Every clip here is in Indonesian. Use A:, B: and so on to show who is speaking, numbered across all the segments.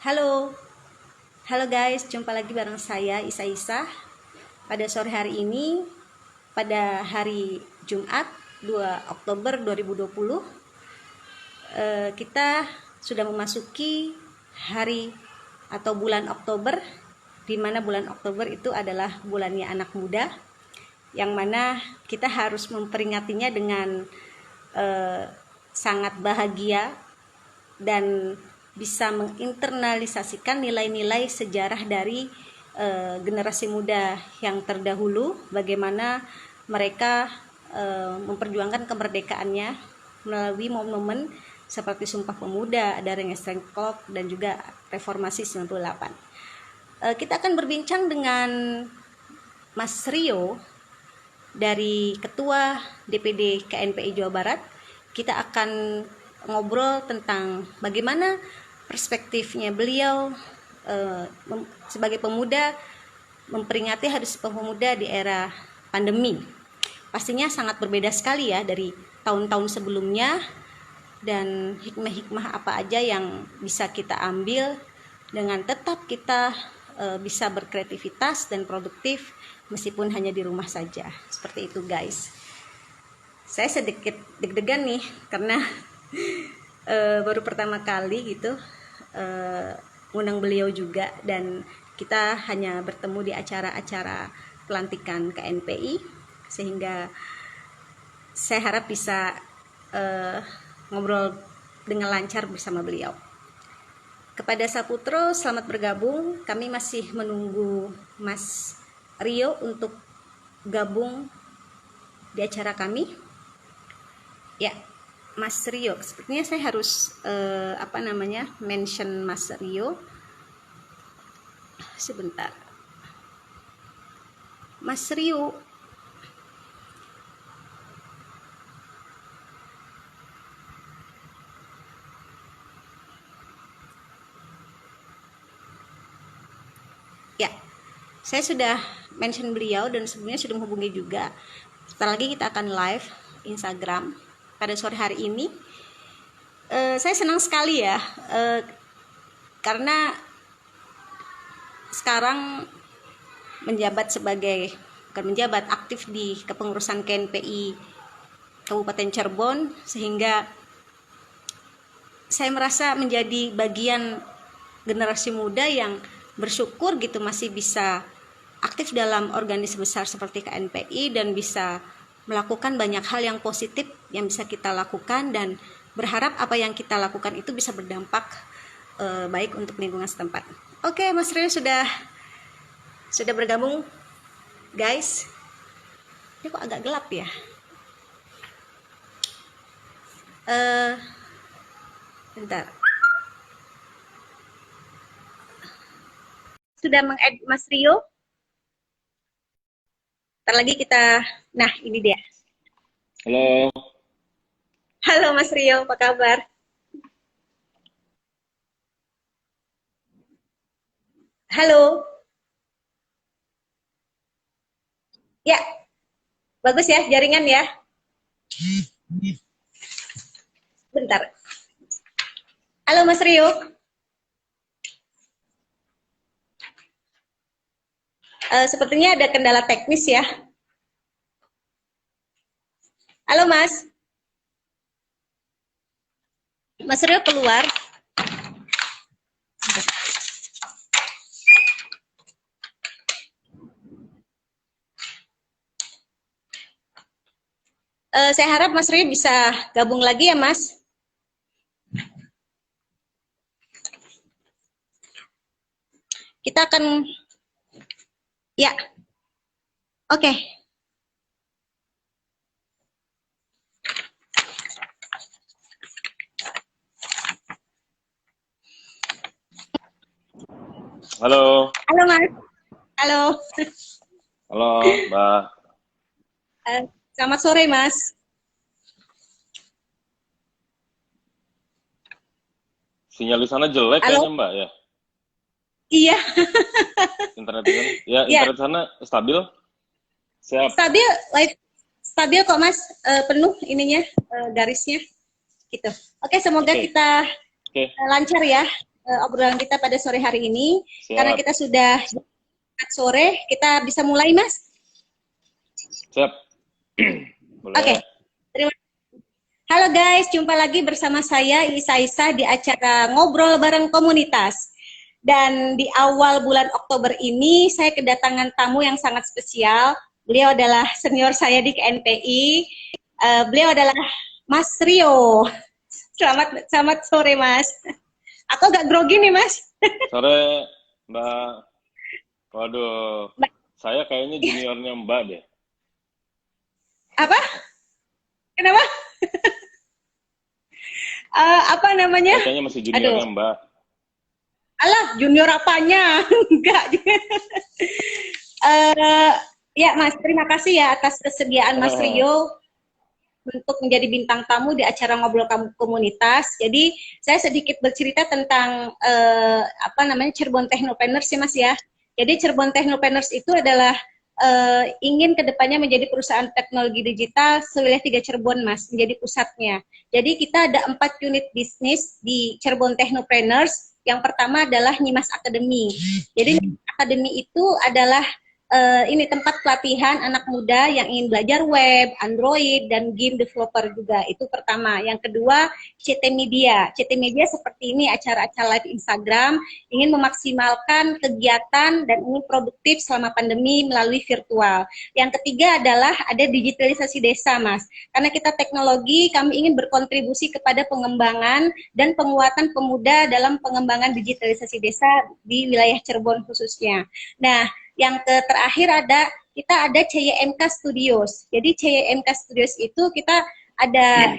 A: Halo, halo guys, jumpa lagi bareng saya Isa. Pada sore hari ini, pada hari Jumat 2 Oktober 2020, kita sudah memasuki hari atau bulan Oktober, di mana bulan Oktober itu adalah bulannya anak muda, yang mana kita harus memperingatinya dengan sangat bahagia dan bisa menginternalisasikan nilai-nilai sejarah dari generasi muda yang terdahulu, bagaimana mereka memperjuangkan kemerdekaannya melalui momen-momen seperti Sumpah Pemuda, ada Rengas Dengklok, dan juga Reformasi 98. Kita akan berbincang dengan Mas Rio dari Ketua DPD KNPI Jawa Barat. Kita akan ngobrol tentang bagaimana perspektifnya beliau sebagai pemuda memperingati Hari Sumpah Pemuda di era pandemi. Pastinya sangat berbeda sekali ya dari tahun-tahun sebelumnya, dan hikmah-hikmah apa aja yang bisa kita ambil dengan tetap kita bisa berkreativitas dan produktif meskipun hanya di rumah saja. Seperti itu guys. Saya sedikit deg-degan nih karena baru pertama kali gitu undang beliau juga, dan kita hanya bertemu di acara-acara pelantikan KNPI, sehingga saya harap bisa ngobrol dengan lancar bersama beliau. Kepada Saputro, selamat bergabung. Kami masih menunggu Mas Rio untuk gabung di acara kami. Ya, Mas Rio, sepertinya saya harus mention Mas Rio. Sebentar. Mas Rio. Ya, saya sudah mention beliau dan sebelumnya sudah menghubungi juga. Sebentar lagi kita akan live Instagram pada sore hari ini. Saya senang sekali ya, karena sekarang aktif di kepengurusan KNPI Kabupaten Cirebon, sehingga saya merasa menjadi bagian generasi muda yang bersyukur gitu masih bisa aktif dalam organisasi besar seperti KNPI dan bisa melakukan banyak hal yang positif yang bisa kita lakukan, dan berharap apa yang kita lakukan itu bisa berdampak baik untuk lingkungan setempat. Oke, Mas Rio sudah bergabung, guys. Ini kok agak gelap ya? Bentar. Sudah meng-add Mas Rio? Ntar lagi kita, nah ini dia.
B: Halo,
A: Halo Mas Rio, apa kabar? Halo, ya, bagus ya jaringan ya. Bentar. Halo Mas Rio. Sepertinya ada kendala teknis ya. Halo Mas. Mas Rio keluar. Saya harap Mas Rio bisa gabung lagi ya Mas. Kita akan, ya, oke.
B: halo,
A: Halo Mas. Halo.
B: halo, Mbak.
A: Selamat sore Mas.
B: Sinyal di sana jelek
A: Halo.
B: kayaknya, Mbak ya.
A: Iya.
B: Internet di sana, ya
A: Ya,
B: internet sana stabil. Siap.
A: stabil kok Mas. Penuh ininya, garisnya gitu. Oke, semoga
B: Oke,
A: kita
B: oke.
A: lancar ya. obrolan kita pada sore hari ini. Karena
B: Siap.
A: kita sudah sore, kita bisa mulai, Mas?
B: Siap.
A: Oke.
B: Boleh.
A: Terima Halo guys, jumpa lagi bersama saya Isa Isa di acara Ngobrol Bareng Komunitas. Dan di awal bulan Oktober ini saya kedatangan tamu yang sangat spesial. Beliau adalah senior saya di KNPI. Beliau adalah Mas Rio. Selamat sore Mas. Aku agak grogi nih Mas.
B: Sore, Mbak. Waduh, saya kayaknya juniornya Mbak deh.
A: Apa? Kenapa? Apa namanya?
B: Saya kayaknya masih juniornya Mbak.
A: Alah, junior apanya? Enggak. Ya, Mas, terima kasih ya atas kesediaan Mas Rio untuk menjadi bintang tamu di acara Ngobrol Komunitas. Jadi, saya sedikit bercerita tentang Cirebon Technopreneurs sih, Mas ya. Jadi, Cirebon Technopreneurs itu adalah ingin kedepannya menjadi perusahaan teknologi digital sewilayah 3 Cirebon, Mas, menjadi pusatnya. Jadi, kita ada 4 unit bisnis di Cirebon Technopreneurs. Yang pertama adalah Nyimas Academy. Jadi Nyimas Academy itu adalah ini tempat pelatihan anak muda yang ingin belajar web, Android, dan game developer juga. Itu pertama. Yang kedua, CT Media. CT Media seperti ini, acara-acara live Instagram, ingin memaksimalkan kegiatan dan ingin produktif selama pandemi melalui virtual. Yang ketiga adalah ada digitalisasi desa, Mas. Karena kita teknologi, kami ingin berkontribusi kepada pengembangan dan penguatan pemuda dalam pengembangan digitalisasi desa di wilayah Cirebon khususnya. Nah, yang terakhir kita ada CYMK Studios. Jadi CYMK Studios itu kita ada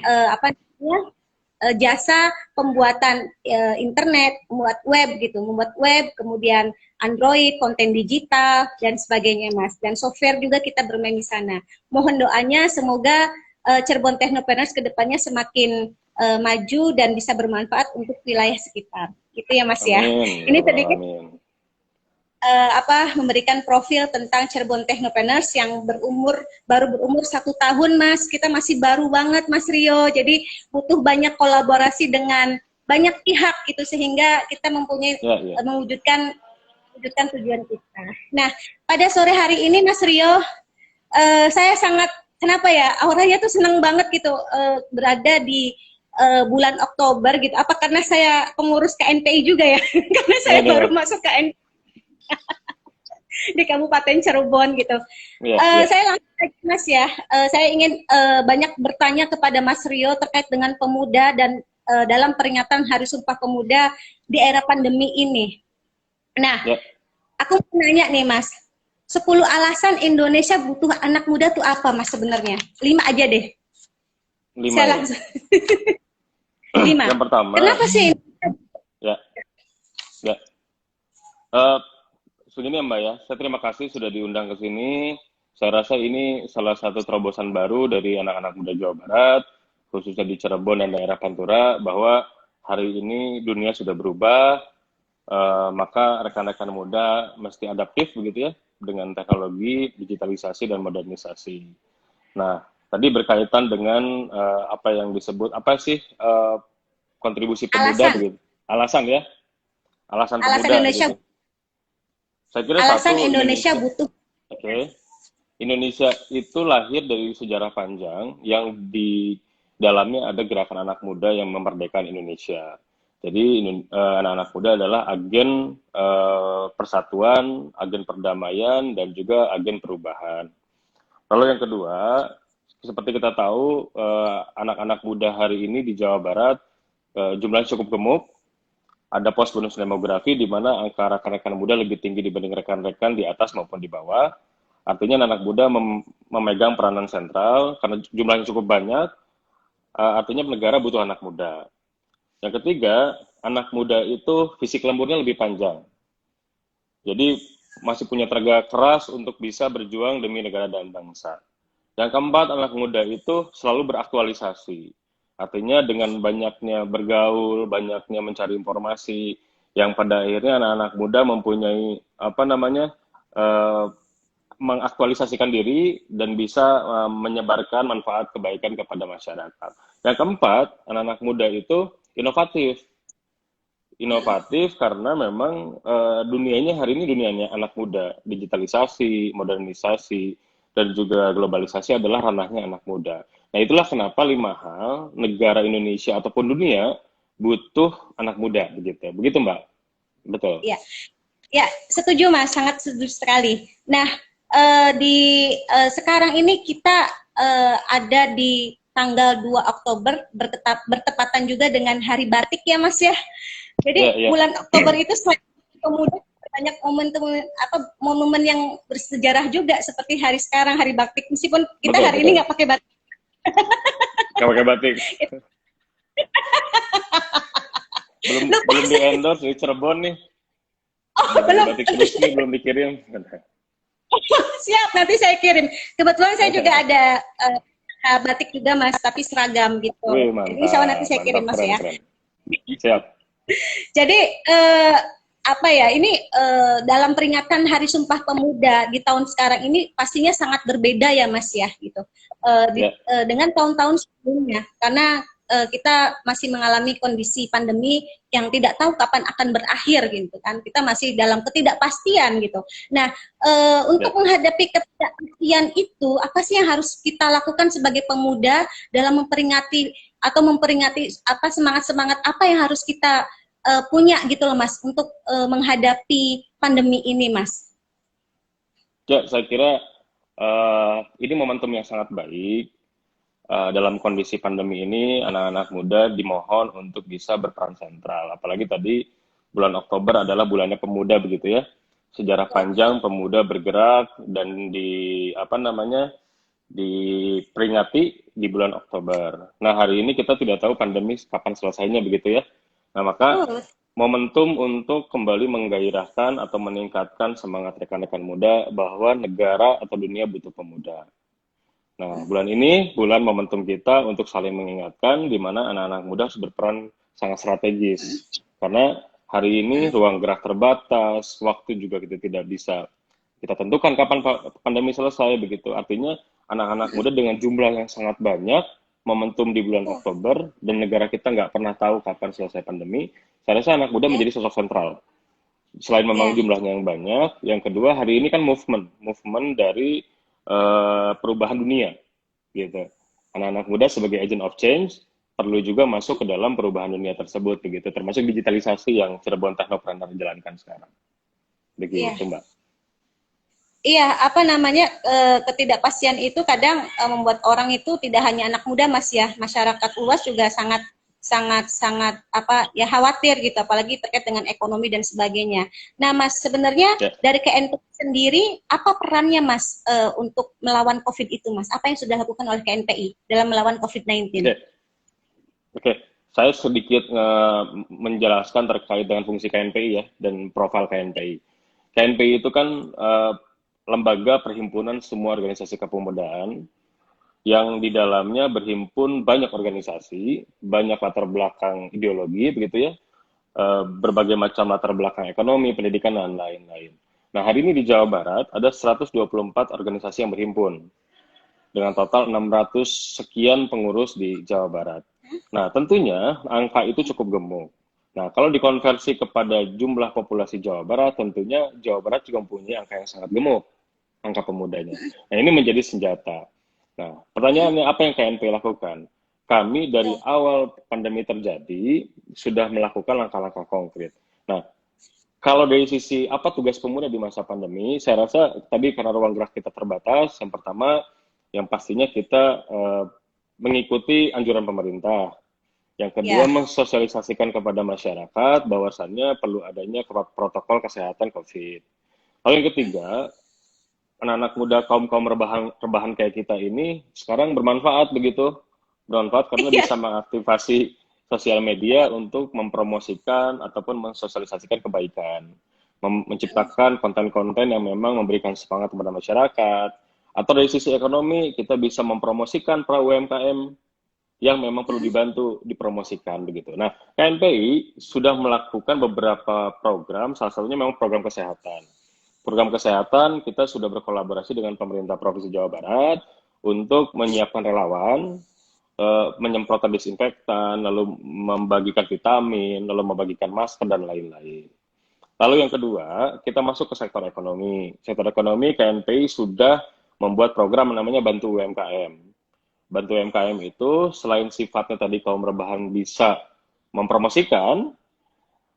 A: jasa pembuatan internet, membuat web, kemudian Android, konten digital dan sebagainya, Mas. Dan software juga kita bermain di sana. Mohon doanya semoga Cirebon Technopreneurs kedepannya semakin maju dan bisa bermanfaat untuk wilayah sekitar. Gitu ya, Mas ya.
B: Amin.
A: Ini sedikit
B: Amin.
A: Memberikan profil tentang Cirebon Technopreneurs yang baru berumur 1 tahun, Mas. Kita masih baru banget, Mas Rio. Jadi butuh banyak kolaborasi dengan banyak pihak gitu sehingga kita mempunyai mewujudkan tujuan kita. Nah, pada sore hari ini, Mas Rio, saya sangat auranya tuh senang banget gitu berada di bulan Oktober gitu. Apa karena saya pengurus KNPI juga ya? Karena saya baru masuk KNPI di Kabupaten Cirebon gitu. Saya langsung aja Mas ya. Saya ingin banyak bertanya kepada Mas Rio terkait dengan pemuda dan dalam peringatan Hari Sumpah Pemuda di era pandemi ini. Nah, aku mau nanya nih Mas, 10 alasan Indonesia butuh anak muda tuh apa Mas sebenarnya? 5 aja deh.
B: 5
A: saya langsung. 5.
B: Yang pertama.
A: Kenapa sih?
B: Segini ya Mbak ya, saya terima kasih sudah diundang ke sini. Saya rasa ini salah satu terobosan baru dari anak-anak muda Jawa Barat, khususnya di Cirebon dan daerah Pantura, bahwa hari ini dunia sudah berubah, maka rekan-rekan muda mesti adaptif begitu ya, dengan teknologi, digitalisasi, dan modernisasi. Nah, tadi berkaitan dengan apa yang disebut, apa sih kontribusi pemuda begitu? Alasan ya? Alasan pemuda
A: Indonesia
B: gitu. Saya kira
A: alasan Indonesia butuh.
B: Oke. Indonesia itu lahir dari sejarah panjang yang di dalamnya ada gerakan anak muda yang memerdekakan Indonesia. Jadi anak-anak muda adalah agen persatuan, agen perdamaian, dan juga agen perubahan. Lalu yang kedua, seperti kita tahu, anak-anak muda hari ini di Jawa Barat jumlahnya cukup gemuk. Ada pos bonus demografi di mana angka rekan-rekan muda lebih tinggi dibanding rekan-rekan di atas maupun di bawah. Artinya anak muda memegang peranan sentral karena jumlahnya cukup banyak. Artinya negara butuh anak muda. Yang ketiga, anak muda itu fisik lemburnya lebih panjang. Jadi masih punya tenaga keras untuk bisa berjuang demi negara dan bangsa. Yang keempat, anak muda itu selalu beraktualisasi. Artinya dengan banyaknya bergaul, banyaknya mencari informasi, yang pada akhirnya anak-anak muda mempunyai mengaktualisasikan diri dan bisa menyebarkan manfaat kebaikan kepada masyarakat. Yang keempat, anak-anak muda itu inovatif. inovatif karena memang dunianya hari ini dunianya anak muda, digitalisasi, modernisasi, dan juga globalisasi adalah ranahnya anak muda. Nah, itulah kenapa 5 hal negara Indonesia ataupun dunia butuh anak muda, begitu. Begitu, Mbak? Betul.
A: Ya, ya, setuju Mas, sangat setuju sekali. Nah, sekarang ini kita ada di tanggal 2 Oktober bertepatan juga dengan Hari Batik ya Mas ya.
B: Ya,
A: Jadi
B: ya.
A: bulan Oktober itu selain pemuda banyak momen yang bersejarah juga seperti hari sekarang Hari Batik, meskipun kita
B: Betul,
A: hari
B: betul.
A: ini nggak pakai batik.
B: Nggak pakai batik. belum di endorse di Cirebon nih.
A: Belum.
B: Batik terus nih belum dikirim.
A: Siap, nanti saya kirim. Kebetulan saya juga ada batik juga Mas, tapi seragam gitu.
B: Wih,
A: Jadi insya Allah nanti
B: mantap,
A: saya kirim Mas
B: keren,
A: ya.
B: keren. Siap.
A: Jadi apa ya, ini dalam peringatan Hari Sumpah Pemuda di tahun sekarang ini pastinya sangat berbeda ya Mas ya gitu dengan tahun-tahun sebelumnya, karena kita masih mengalami kondisi pandemi yang tidak tahu kapan akan berakhir gitu kan, kita masih dalam ketidakpastian gitu. Nah, untuk menghadapi ketidakpastian itu, apa sih yang harus kita lakukan sebagai pemuda dalam memperingati apa semangat apa yang harus kita punya gitu loh Mas untuk menghadapi pandemi ini Mas?
B: Ya, saya kira ini momentum yang sangat baik. Dalam kondisi pandemi ini, anak-anak muda dimohon untuk bisa berperan sentral. Apalagi tadi bulan Oktober adalah bulannya pemuda begitu ya. Sejarah panjang pemuda bergerak dan diperingati di bulan Oktober. Nah, hari ini kita tidak tahu pandemi kapan selesainya begitu ya. Nah, maka momentum untuk kembali menggairahkan atau meningkatkan semangat rekan-rekan muda bahwa negara atau dunia butuh pemuda. Nah, bulan ini bulan momentum kita untuk saling mengingatkan di mana anak-anak muda harus berperan sangat strategis. Karena hari ini ruang gerak terbatas, waktu juga kita tidak bisa kita tentukan kapan pandemi selesai begitu. Artinya anak-anak muda dengan jumlah yang sangat banyak, momentum di bulan Oktober, dan negara kita nggak pernah tahu kapan selesai pandemi, saya rasa anak muda menjadi sosok sentral. Selain memang jumlahnya yang banyak, yang kedua hari ini kan movement dari perubahan dunia, gitu. Anak-anak muda sebagai agent of change perlu juga masuk ke dalam perubahan dunia tersebut, begitu. Termasuk digitalisasi yang Cirebon Technopreneur jalankan sekarang, begitu Mbak.
A: Iya, apa namanya ketidakpastian itu kadang membuat orang itu tidak hanya anak muda Mas ya, masyarakat luas juga sangat apa ya khawatir gitu, apalagi terkait dengan ekonomi dan sebagainya. Nah Mas, sebenarnya dari KNPI sendiri apa perannya Mas untuk melawan COVID itu Mas? Apa yang sudah dilakukan oleh KNPI dalam melawan COVID-19?
B: Oke. Saya sedikit menjelaskan terkait dengan fungsi KNPI ya dan profil KNPI. KNPI itu kan lembaga perhimpunan semua organisasi kepemudaan yang di dalamnya berhimpun banyak organisasi, banyak latar belakang ideologi, begitu ya, berbagai macam latar belakang ekonomi, pendidikan, dan lain-lain. Nah, hari ini di Jawa Barat ada 124 organisasi yang berhimpun, dengan total 600 sekian pengurus di Jawa Barat. Nah, tentunya angka itu cukup gemuk. Nah, kalau dikonversi kepada jumlah populasi Jawa Barat, tentunya Jawa Barat juga mempunyai angka yang sangat gemuk, angka pemudanya. Nah, ini menjadi senjata. Nah, pertanyaannya apa yang KNP lakukan? Kami dari awal pandemi terjadi sudah melakukan langkah-langkah konkret. Nah, kalau dari sisi apa tugas pemuda di masa pandemi, saya rasa tadi karena ruang gerak kita terbatas, yang pertama, yang pastinya kita mengikuti anjuran pemerintah. Yang kedua, mensosialisasikan kepada masyarakat bahwasannya perlu adanya protokol kesehatan COVID. Lalu yang ketiga, anak-anak muda kaum rebahan kayak kita ini sekarang bermanfaat karena bisa mengaktifasi sosial media untuk mempromosikan ataupun mensosialisasikan kebaikan, menciptakan konten-konten yang memang memberikan semangat kepada masyarakat. Atau dari sisi ekonomi kita bisa mempromosikan pra UMKM yang memang perlu dibantu dipromosikan begitu. Nah, KNPI sudah melakukan beberapa program, salah satunya memang program kesehatan. Program kesehatan kita sudah berkolaborasi dengan pemerintah Provinsi Jawa Barat untuk menyiapkan relawan menyemprotkan disinfektan, lalu membagikan vitamin, lalu membagikan masker dan lain-lain. Lalu yang kedua, kita masuk ke sektor ekonomi. Sektor ekonomi, KNPI sudah membuat program namanya Bantu UMKM. Bantu UMKM itu selain sifatnya tadi kaum rebahan bisa mempromosikan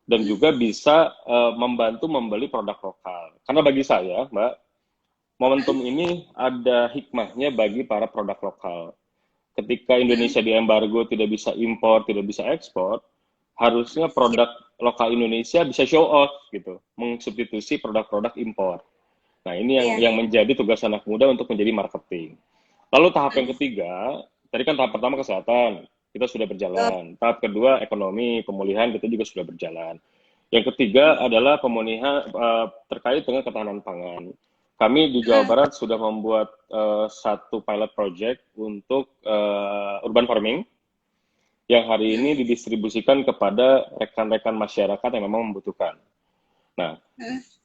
B: dan juga bisa membantu membeli produk lokal. Karena bagi saya, Mbak, momentum ini ada hikmahnya bagi para produk lokal. Ketika Indonesia diembargo, tidak bisa impor, tidak bisa ekspor, harusnya produk lokal Indonesia bisa show off gitu, mengsubstitusi produk-produk impor. Nah, ini
A: Iya.
B: yang menjadi tugas anak muda untuk menjadi marketing. Lalu tahap yang ketiga, tadi kan tahap pertama kesehatan, kita sudah berjalan. Tahap kedua ekonomi, pemulihan kita juga sudah berjalan. Yang ketiga adalah pemulihan terkait dengan ketahanan pangan. Kami di Jawa Barat sudah membuat satu pilot project untuk urban farming yang hari ini didistribusikan kepada rekan-rekan masyarakat yang memang membutuhkan. Nah,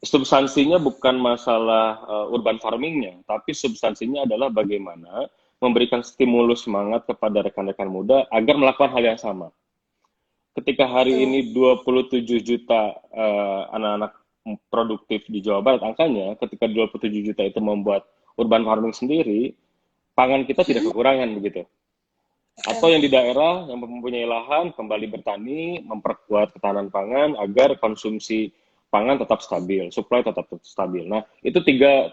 B: substansinya bukan masalah urban farmingnya, tapi substansinya adalah bagaimana memberikan stimulus semangat kepada rekan-rekan muda agar melakukan hal yang sama. Ketika hari ini 27 juta anak-anak produktif di Jawa Barat angkanya, ketika 27 juta itu membuat urban farming sendiri, pangan kita tidak kekurangan begitu. Atau yang di daerah yang mempunyai lahan kembali bertani, memperkuat ketahanan pangan agar konsumsi pangan tetap stabil, supply tetap stabil. Nah, itu tiga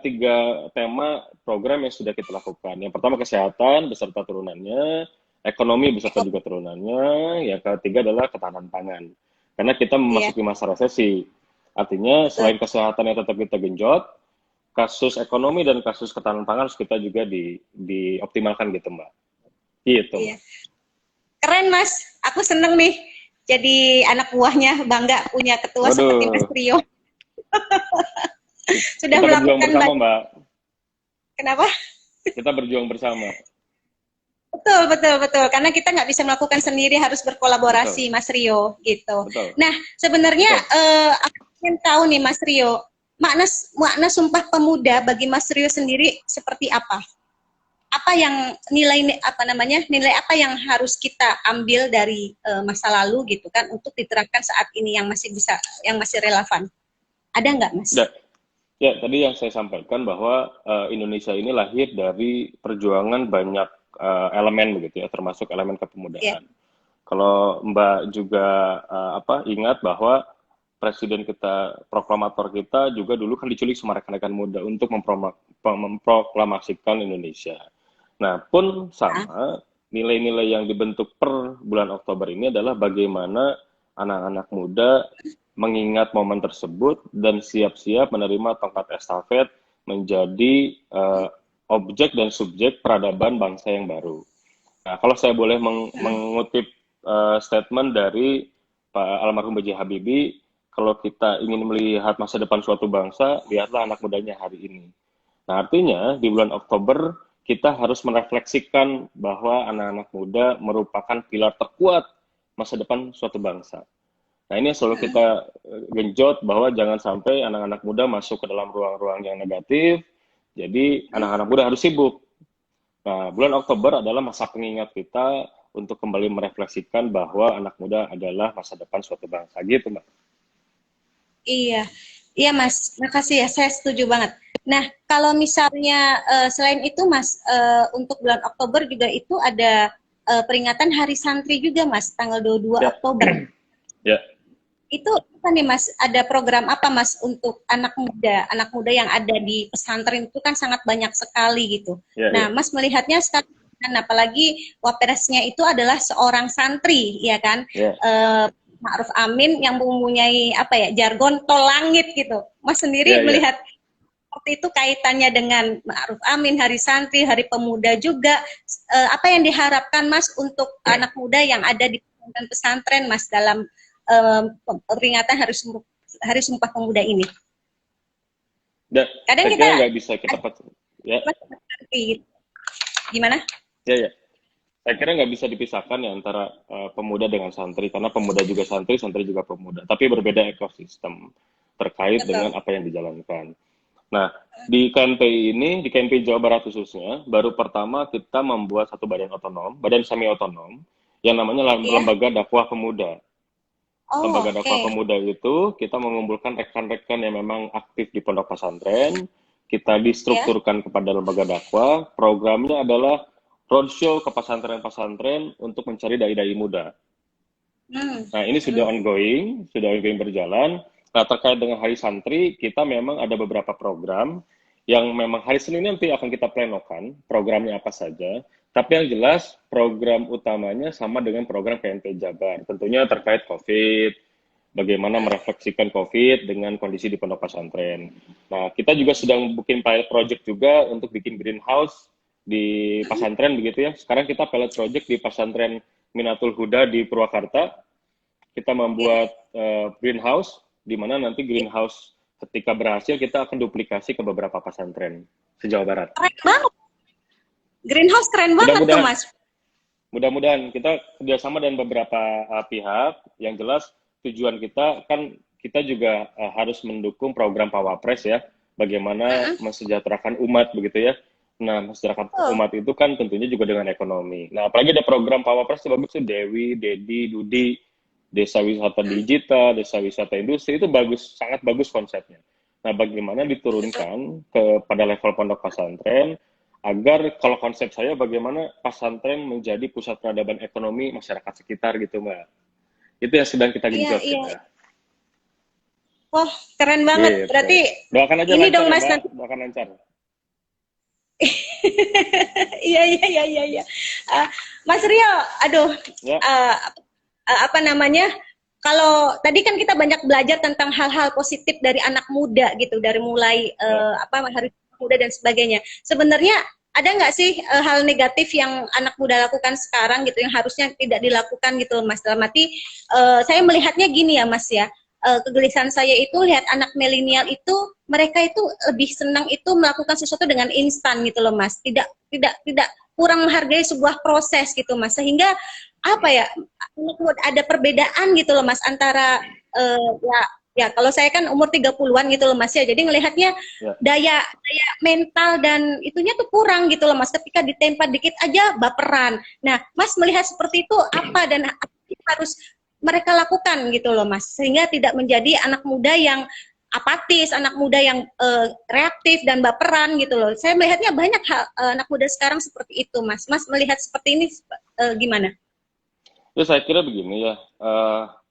B: tema program yang sudah kita lakukan. Yang pertama kesehatan beserta turunannya, ekonomi beserta juga turunannya, yang ketiga adalah ketahanan pangan. Karena kita memasuki masa resesi. Artinya selain kesehatan yang tetap kita genjot, kasus ekonomi dan kasus ketahanan pangan harus kita juga dioptimalkan gitu, Mbak. Gitu.
A: Iya. Keren, Mas. Aku seneng nih jadi anak buahnya, bangga punya ketua seperti Mas Rio. Sudah
B: kita berjuang
A: melakukan
B: bersama, Mbak.
A: Kenapa?
B: Kita berjuang bersama.
A: Betul, betul, betul. Karena kita nggak bisa melakukan sendiri, harus berkolaborasi,
B: Betul.
A: Mas Rio, gitu.
B: Betul.
A: Nah, sebenarnya aku ingin tahu nih, Mas Rio, makna Sumpah Pemuda bagi Mas Rio sendiri seperti apa? Apa yang nilai apa yang harus kita ambil dari masa lalu gitu kan untuk diterapkan saat ini yang masih relevan? Ada nggak, Mas?
B: Ya, tadi yang saya sampaikan bahwa Indonesia ini lahir dari perjuangan banyak elemen begitu ya, termasuk elemen kepemudaan. Kalau Mbak juga ingat bahwa presiden kita, proklamator kita juga dulu kan diculik sama rekan-rekan muda untuk memproklamasikan Indonesia. Nah, pun sama, nilai-nilai yang dibentuk per bulan Oktober ini adalah bagaimana anak-anak muda mengingat momen tersebut dan siap-siap menerima tongkat estafet menjadi objek dan subjek peradaban bangsa yang baru. Nah, kalau saya boleh mengutip statement dari Pak almarhum B.J. Habibie, kalau kita ingin melihat masa depan suatu bangsa, lihatlah anak mudanya hari ini. Nah, artinya di bulan Oktober kita harus merefleksikan bahwa anak-anak muda merupakan pilar terkuat masa depan suatu bangsa. Nah, ini yang selalu kita genjot bahwa jangan sampai anak-anak muda masuk ke dalam ruang-ruang yang negatif, jadi anak-anak muda harus sibuk. Nah, bulan Oktober adalah masa pengingat kita untuk kembali merefleksikan bahwa anak muda adalah masa depan suatu bangsa, gitu, Mbak.
A: Iya, iya Mas, makasih ya, saya setuju banget. Nah, kalau misalnya selain itu Mas, untuk bulan Oktober juga itu ada peringatan Hari Santri juga Mas, tanggal 22 Oktober.
B: Ya.
A: Itu apa nih Mas, ada program apa Mas untuk anak muda yang ada di pesantren itu kan sangat banyak sekali gitu. Nah, Mas melihatnya sekarang, apalagi wapresnya itu adalah seorang santri, ya kan? Ma'ruf Amin yang mempunyai jargon tol langit gitu. Mas sendiri melihat seperti itu kaitannya dengan Ma'ruf Amin, Hari Santri, Hari Pemuda juga. Apa yang diharapkan Mas untuk anak muda yang ada di pesantren Mas dalam peringatan Hari Sumpah Pemuda ini?
B: Kadang kita nggak bisa kita
A: gimana?
B: Ya. Saya kira nggak bisa dipisahkan ya antara pemuda dengan santri, karena pemuda juga santri juga pemuda, tapi berbeda ekosistem terkait dengan apa yang dijalankan. Nah, di KNPI ini, di KNPI Jawa Barat khususnya, baru pertama kita membuat satu badan otonom, badan semi otonom, yang namanya
A: Iya.
B: Lembaga Dakwah Pemuda.
A: Oh,
B: Lembaga Dakwah
A: oke.
B: Pemuda itu kita mengumpulkan rekan-rekan yang memang aktif di pondok pesantren, kita
A: Ya.
B: distrukturkan kepada lembaga dakwah, programnya adalah roadshow ke pesantren-pesantren untuk mencari dai-dai muda.
A: Hmm.
B: Nah, ini sudah ongoing berjalan. Nah, terkait dengan Hari Santri, kita memang ada beberapa program yang memang hari Senin nanti akan kita plenokan, programnya apa saja. Tapi yang jelas, program utamanya sama dengan program KNP Jabar. Tentunya terkait COVID, bagaimana merefleksikan COVID dengan kondisi di pondok pesantren. Nah, kita juga sedang bikin pilot project juga untuk bikin greenhouse di pesantren begitu ya. Sekarang kita pilot project di pesantren Minatul Huda di Purwakarta. Kita
A: Ya.
B: membuat greenhouse, di mana nanti greenhouse ketika berhasil kita akan duplikasi ke beberapa pesantren se-Jawa Barat.
A: Keren banget. Greenhouse keren banget tuh,
B: Mudah-mudahan,
A: Mas.
B: mudah-mudahan kita kerjasama dengan beberapa pihak. Yang jelas tujuan kita kan kita juga harus mendukung program Pawapres ya, bagaimana
A: Mm-mm.
B: mensejahterakan umat begitu ya. Nah, mensejahterakan
A: Oh,
B: umat itu kan tentunya juga dengan ekonomi. Nah, apalagi ada program Pawapres itu bagus tuh Dewi, Dedi, Dudi, desa wisata digital, desa wisata industri itu bagus, sangat bagus konsepnya. Nah, bagaimana
A: betul.
B: diturunkan pada level pondok pesantren agar kalau konsep saya bagaimana pesantren menjadi pusat peradaban ekonomi masyarakat sekitar gitu, Mbak. Itu yang sedang kita
A: Iya,
B: genjot
A: iya.
B: kita.
A: Wah, keren banget.
B: Gitu.
A: Berarti
B: Doakan aja
A: ini
B: lancar
A: dong,
B: ya,
A: Mas,
B: Mbak.
A: nanti.
B: Doakan lancar.
A: Iya, iya, iya, iya, iya. Eh, Mas Rio, aduh,
B: Ya,
A: apa namanya? Kalau tadi kan kita banyak belajar tentang hal-hal positif dari anak muda gitu, dari mulai
B: ya.
A: apa hari muda dan sebagainya. Sebenarnya ada nggak sih hal negatif yang anak muda lakukan sekarang gitu, yang harusnya tidak dilakukan gitu, Mas? Dalam arti saya melihatnya gini ya, Mas ya. Kegelisahan saya itu lihat anak milenial itu mereka itu lebih senang itu melakukan sesuatu dengan instan gitu loh, Mas. Tidak kurang menghargai sebuah proses gitu, Mas. Sehingga apa ya, ada perbedaan gitu loh Mas antara ya ya kalau saya kan umur 30-an gitu loh Mas ya. Jadi ngelihatnya
B: Ya.
A: daya mental dan itunya tuh kurang gitu loh Mas. Ketika ditempa dikit aja baperan. Nah, Mas melihat seperti itu apa dan apa yang harus mereka lakukan gitu loh Mas. Sehingga tidak menjadi anak muda yang apatis, anak muda yang reaktif dan baperan gitu loh. Saya melihatnya banyak anak muda sekarang seperti itu, Mas. Mas melihat seperti ini gimana?
B: Ya, saya kira begini ya.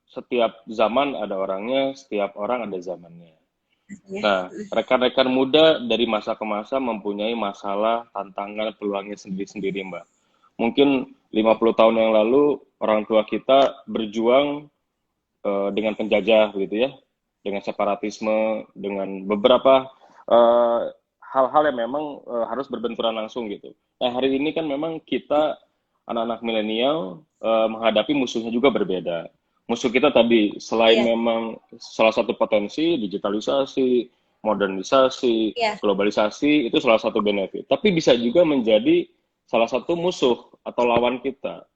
B: Setiap zaman ada orangnya, setiap orang ada zamannya.
A: Ya.
B: Nah, rekan-rekan muda dari masa ke masa mempunyai masalah, tantangan, peluangnya sendiri-sendiri, Mbak. Mungkin 50 tahun yang lalu orang tua kita berjuang dengan penjajah gitu ya, dengan separatisme, dengan beberapa eh, hal-hal yang memang harus berbenturan langsung gitu. Nah, hari ini kan memang kita anak-anak milenial menghadapi musuhnya juga berbeda. Musuh kita tadi selain
A: Iya,
B: memang salah satu potensi digitalisasi, modernisasi,
A: iya,
B: globalisasi itu salah satu benefit. Tapi bisa juga menjadi salah satu musuh atau lawan kita.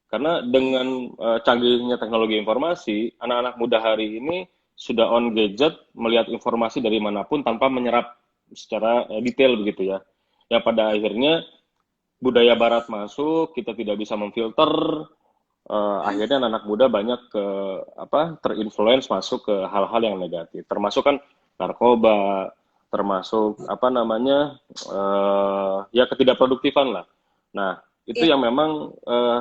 B: Karena dengan canggihnya teknologi informasi, anak-anak muda hari ini sudah on gadget, melihat informasi dari manapun tanpa menyerap secara detail begitu ya. Yang pada akhirnya budaya barat masuk, kita tidak bisa memfilter, akhirnya anak-anak muda banyak terinfluence masuk ke hal-hal yang negatif. Termasuk kan narkoba, termasuk apa namanya ya ketidakproduktifan lah. Nah, itu
A: iya,
B: yang memang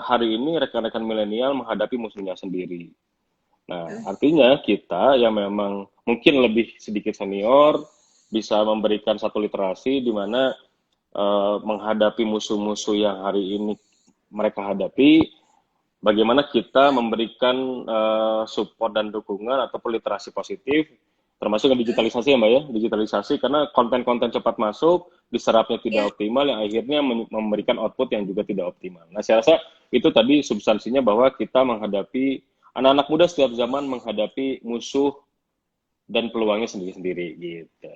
B: hari ini rekan-rekan milenial menghadapi musuhnya sendiri. Nah, artinya kita yang memang mungkin lebih sedikit senior bisa memberikan satu literasi di mana menghadapi musuh-musuh yang hari ini mereka hadapi, bagaimana kita memberikan support dan dukungan atau literasi positif, termasuk yang digitalisasi ya Mbak ya, digitalisasi karena konten-konten cepat masuk, diserapnya
A: iya,
B: tidak optimal, yang akhirnya memberikan output yang juga tidak optimal. Nah, saya rasa itu tadi substansinya bahwa kita menghadapi, anak-anak muda setiap zaman menghadapi musuh dan peluangnya sendiri-sendiri gitu.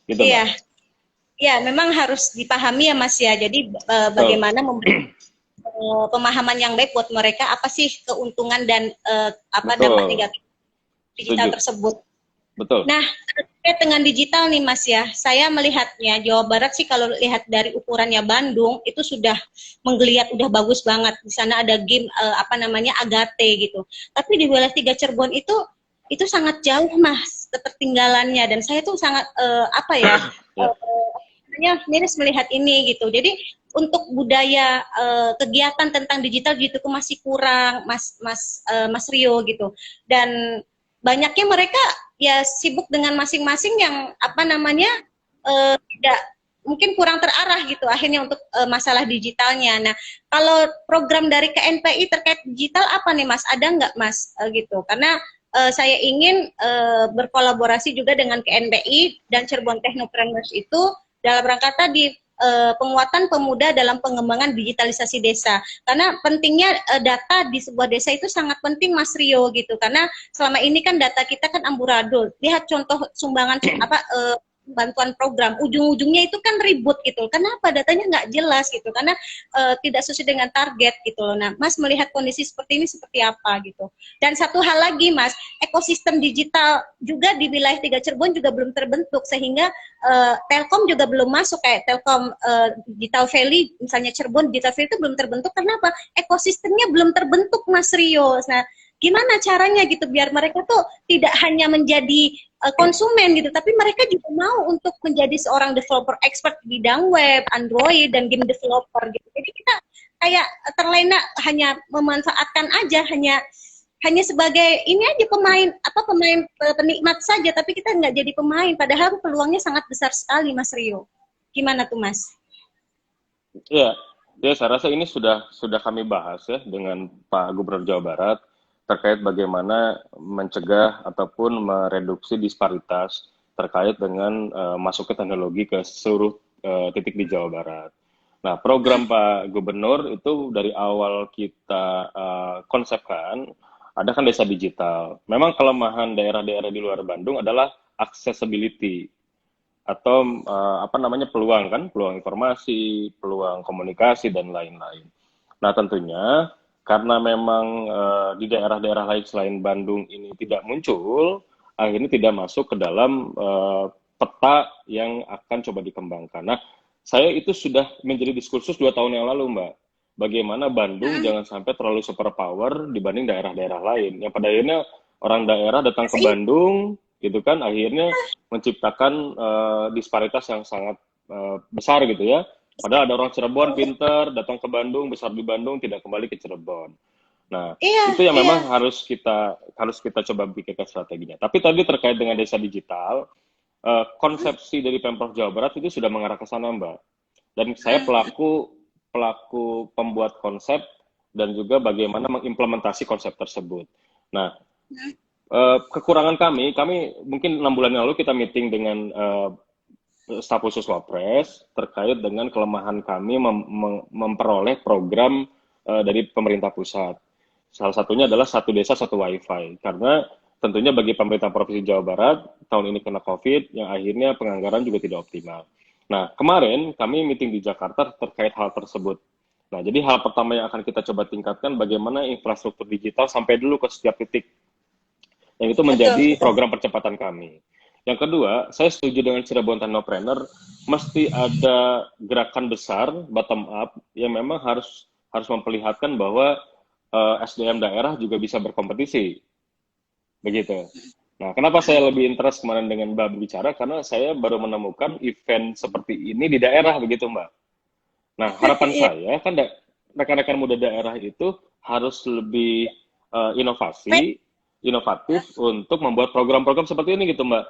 B: Gitu Mbak.
A: iya, iya. Memang harus dipahami ya Mas ya. Jadi
B: Betul.
A: bagaimana memberi pemahaman yang baik buat mereka apa sih keuntungan dan apa dampak
B: Betul.
A: negatif digital
B: Setuju.
A: tersebut.
B: Betul.
A: Nah, terkait dengan digital nih Mas ya, saya melihatnya Jawa Barat sih kalau lihat dari ukurannya Bandung itu sudah menggeliat, udah bagus banget. Di sana ada game apa namanya Agate gitu. Tapi di wilayah 3 Cirebon itu sangat jauh Mas ketertinggalannya dan saya tuh sangat apa ya
B: Ya.
A: miris melihat ini gitu. Jadi untuk budaya kegiatan tentang digital gitu masih kurang Mas Mas Rio gitu. Dan banyaknya mereka ya sibuk dengan masing-masing yang apa namanya tidak mungkin kurang terarah gitu akhirnya untuk masalah digitalnya. Nah, kalau program dari KNPI terkait digital apa nih Mas? Ada nggak Mas gitu? Karena saya ingin berkolaborasi juga dengan KNPI dan Cirebon Technopreneurs itu dalam rangka tadi penguatan pemuda dalam pengembangan digitalisasi desa. Karena pentingnya data di sebuah desa itu sangat penting Mas Rio gitu. Karena selama ini kan data kita kan amburadul. Lihat contoh sumbangan apa bantuan program, ujung-ujungnya itu kan ribut gitu. Kenapa datanya nggak jelas gitu? Karena tidak sesuai dengan target gitu loh. Nah, Mas melihat kondisi seperti ini seperti apa gitu. Dan satu hal lagi, Mas, ekosistem digital juga di wilayah 3 Cirebon juga belum terbentuk sehingga Telkom juga belum masuk kayak Telkom Digital Valley, misalnya Cirebon Digital Valley itu belum terbentuk. Kenapa? Ekosistemnya belum terbentuk, Mas Rio. Nah, gimana caranya gitu biar mereka tuh tidak hanya menjadi konsumen gitu, tapi mereka juga mau untuk menjadi seorang developer expert di bidang web, Android dan game developer gitu. Jadi kita kayak terlena hanya memanfaatkan aja, hanya sebagai ini aja pemain apa pemain penikmat saja, tapi kita nggak jadi pemain. Padahal peluangnya sangat besar sekali, Mas Rio. Gimana tuh, Mas?
B: Ya, ya saya rasa ini sudah kami bahas ya dengan Pak Gubernur Jawa Barat terkait bagaimana mencegah ataupun mereduksi disparitas terkait dengan masuknya teknologi ke seluruh titik di Jawa Barat. Nah, program Pak Gubernur itu dari awal kita konsepkan, ada kan desa digital. Memang kelemahan daerah-daerah di luar Bandung adalah accessibility atau apa namanya peluang kan, peluang informasi, peluang komunikasi dan lain-lain. Nah tentunya karena memang di daerah-daerah lain selain Bandung ini tidak muncul, akhirnya tidak masuk ke dalam peta yang akan coba dikembangkan. Nah saya itu sudah menjadi diskursus 2 tahun yang lalu Mbak. Bagaimana Bandung jangan sampai terlalu superpower dibanding daerah-daerah lain. Yang pada akhirnya orang daerah datang ke Bandung, gitu kan, akhirnya menciptakan disparitas yang sangat besar gitu ya. Padahal ada orang Cirebon pinter, datang ke Bandung, besar di Bandung, tidak kembali ke Cirebon. Nah,
A: Iya,
B: itu yang
A: iya.
B: memang harus kita coba pikirkan strateginya. Tapi tadi terkait dengan desa digital, konsepsi dari Pemprov Jawa Barat itu sudah mengarah ke sana, Mbak. Dan saya pelaku pembuat konsep dan juga bagaimana mengimplementasi konsep tersebut. Nah, kekurangan kami mungkin 6 bulan yang lalu kita meeting dengan staf khusus Wapres terkait dengan kelemahan kami memperoleh program dari pemerintah pusat. Salah satunya adalah satu desa satu wifi. Karena tentunya bagi pemerintah Provinsi Jawa Barat tahun ini kena COVID yang akhirnya penganggaran juga tidak optimal. Nah, kemarin kami meeting di Jakarta terkait hal tersebut. Nah, jadi hal pertama yang akan kita coba tingkatkan bagaimana infrastruktur digital sampai dulu ke setiap titik. Yang itu menjadi
A: Betul, betul.
B: program percepatan kami. Yang kedua, saya setuju dengan Cirebon Technopreneur, mesti ada gerakan besar bottom up yang memang harus memperlihatkan bahwa SDM daerah juga bisa berkompetisi, begitu. Nah, kenapa saya lebih interest kemarin dengan Mbak bicara? Karena saya baru menemukan event seperti ini di daerah, begitu Mbak. Nah, harapan
A: Iya.
B: saya kan rekan-rekan muda daerah itu harus lebih inovatif untuk membuat program-program seperti ini gitu Mbak.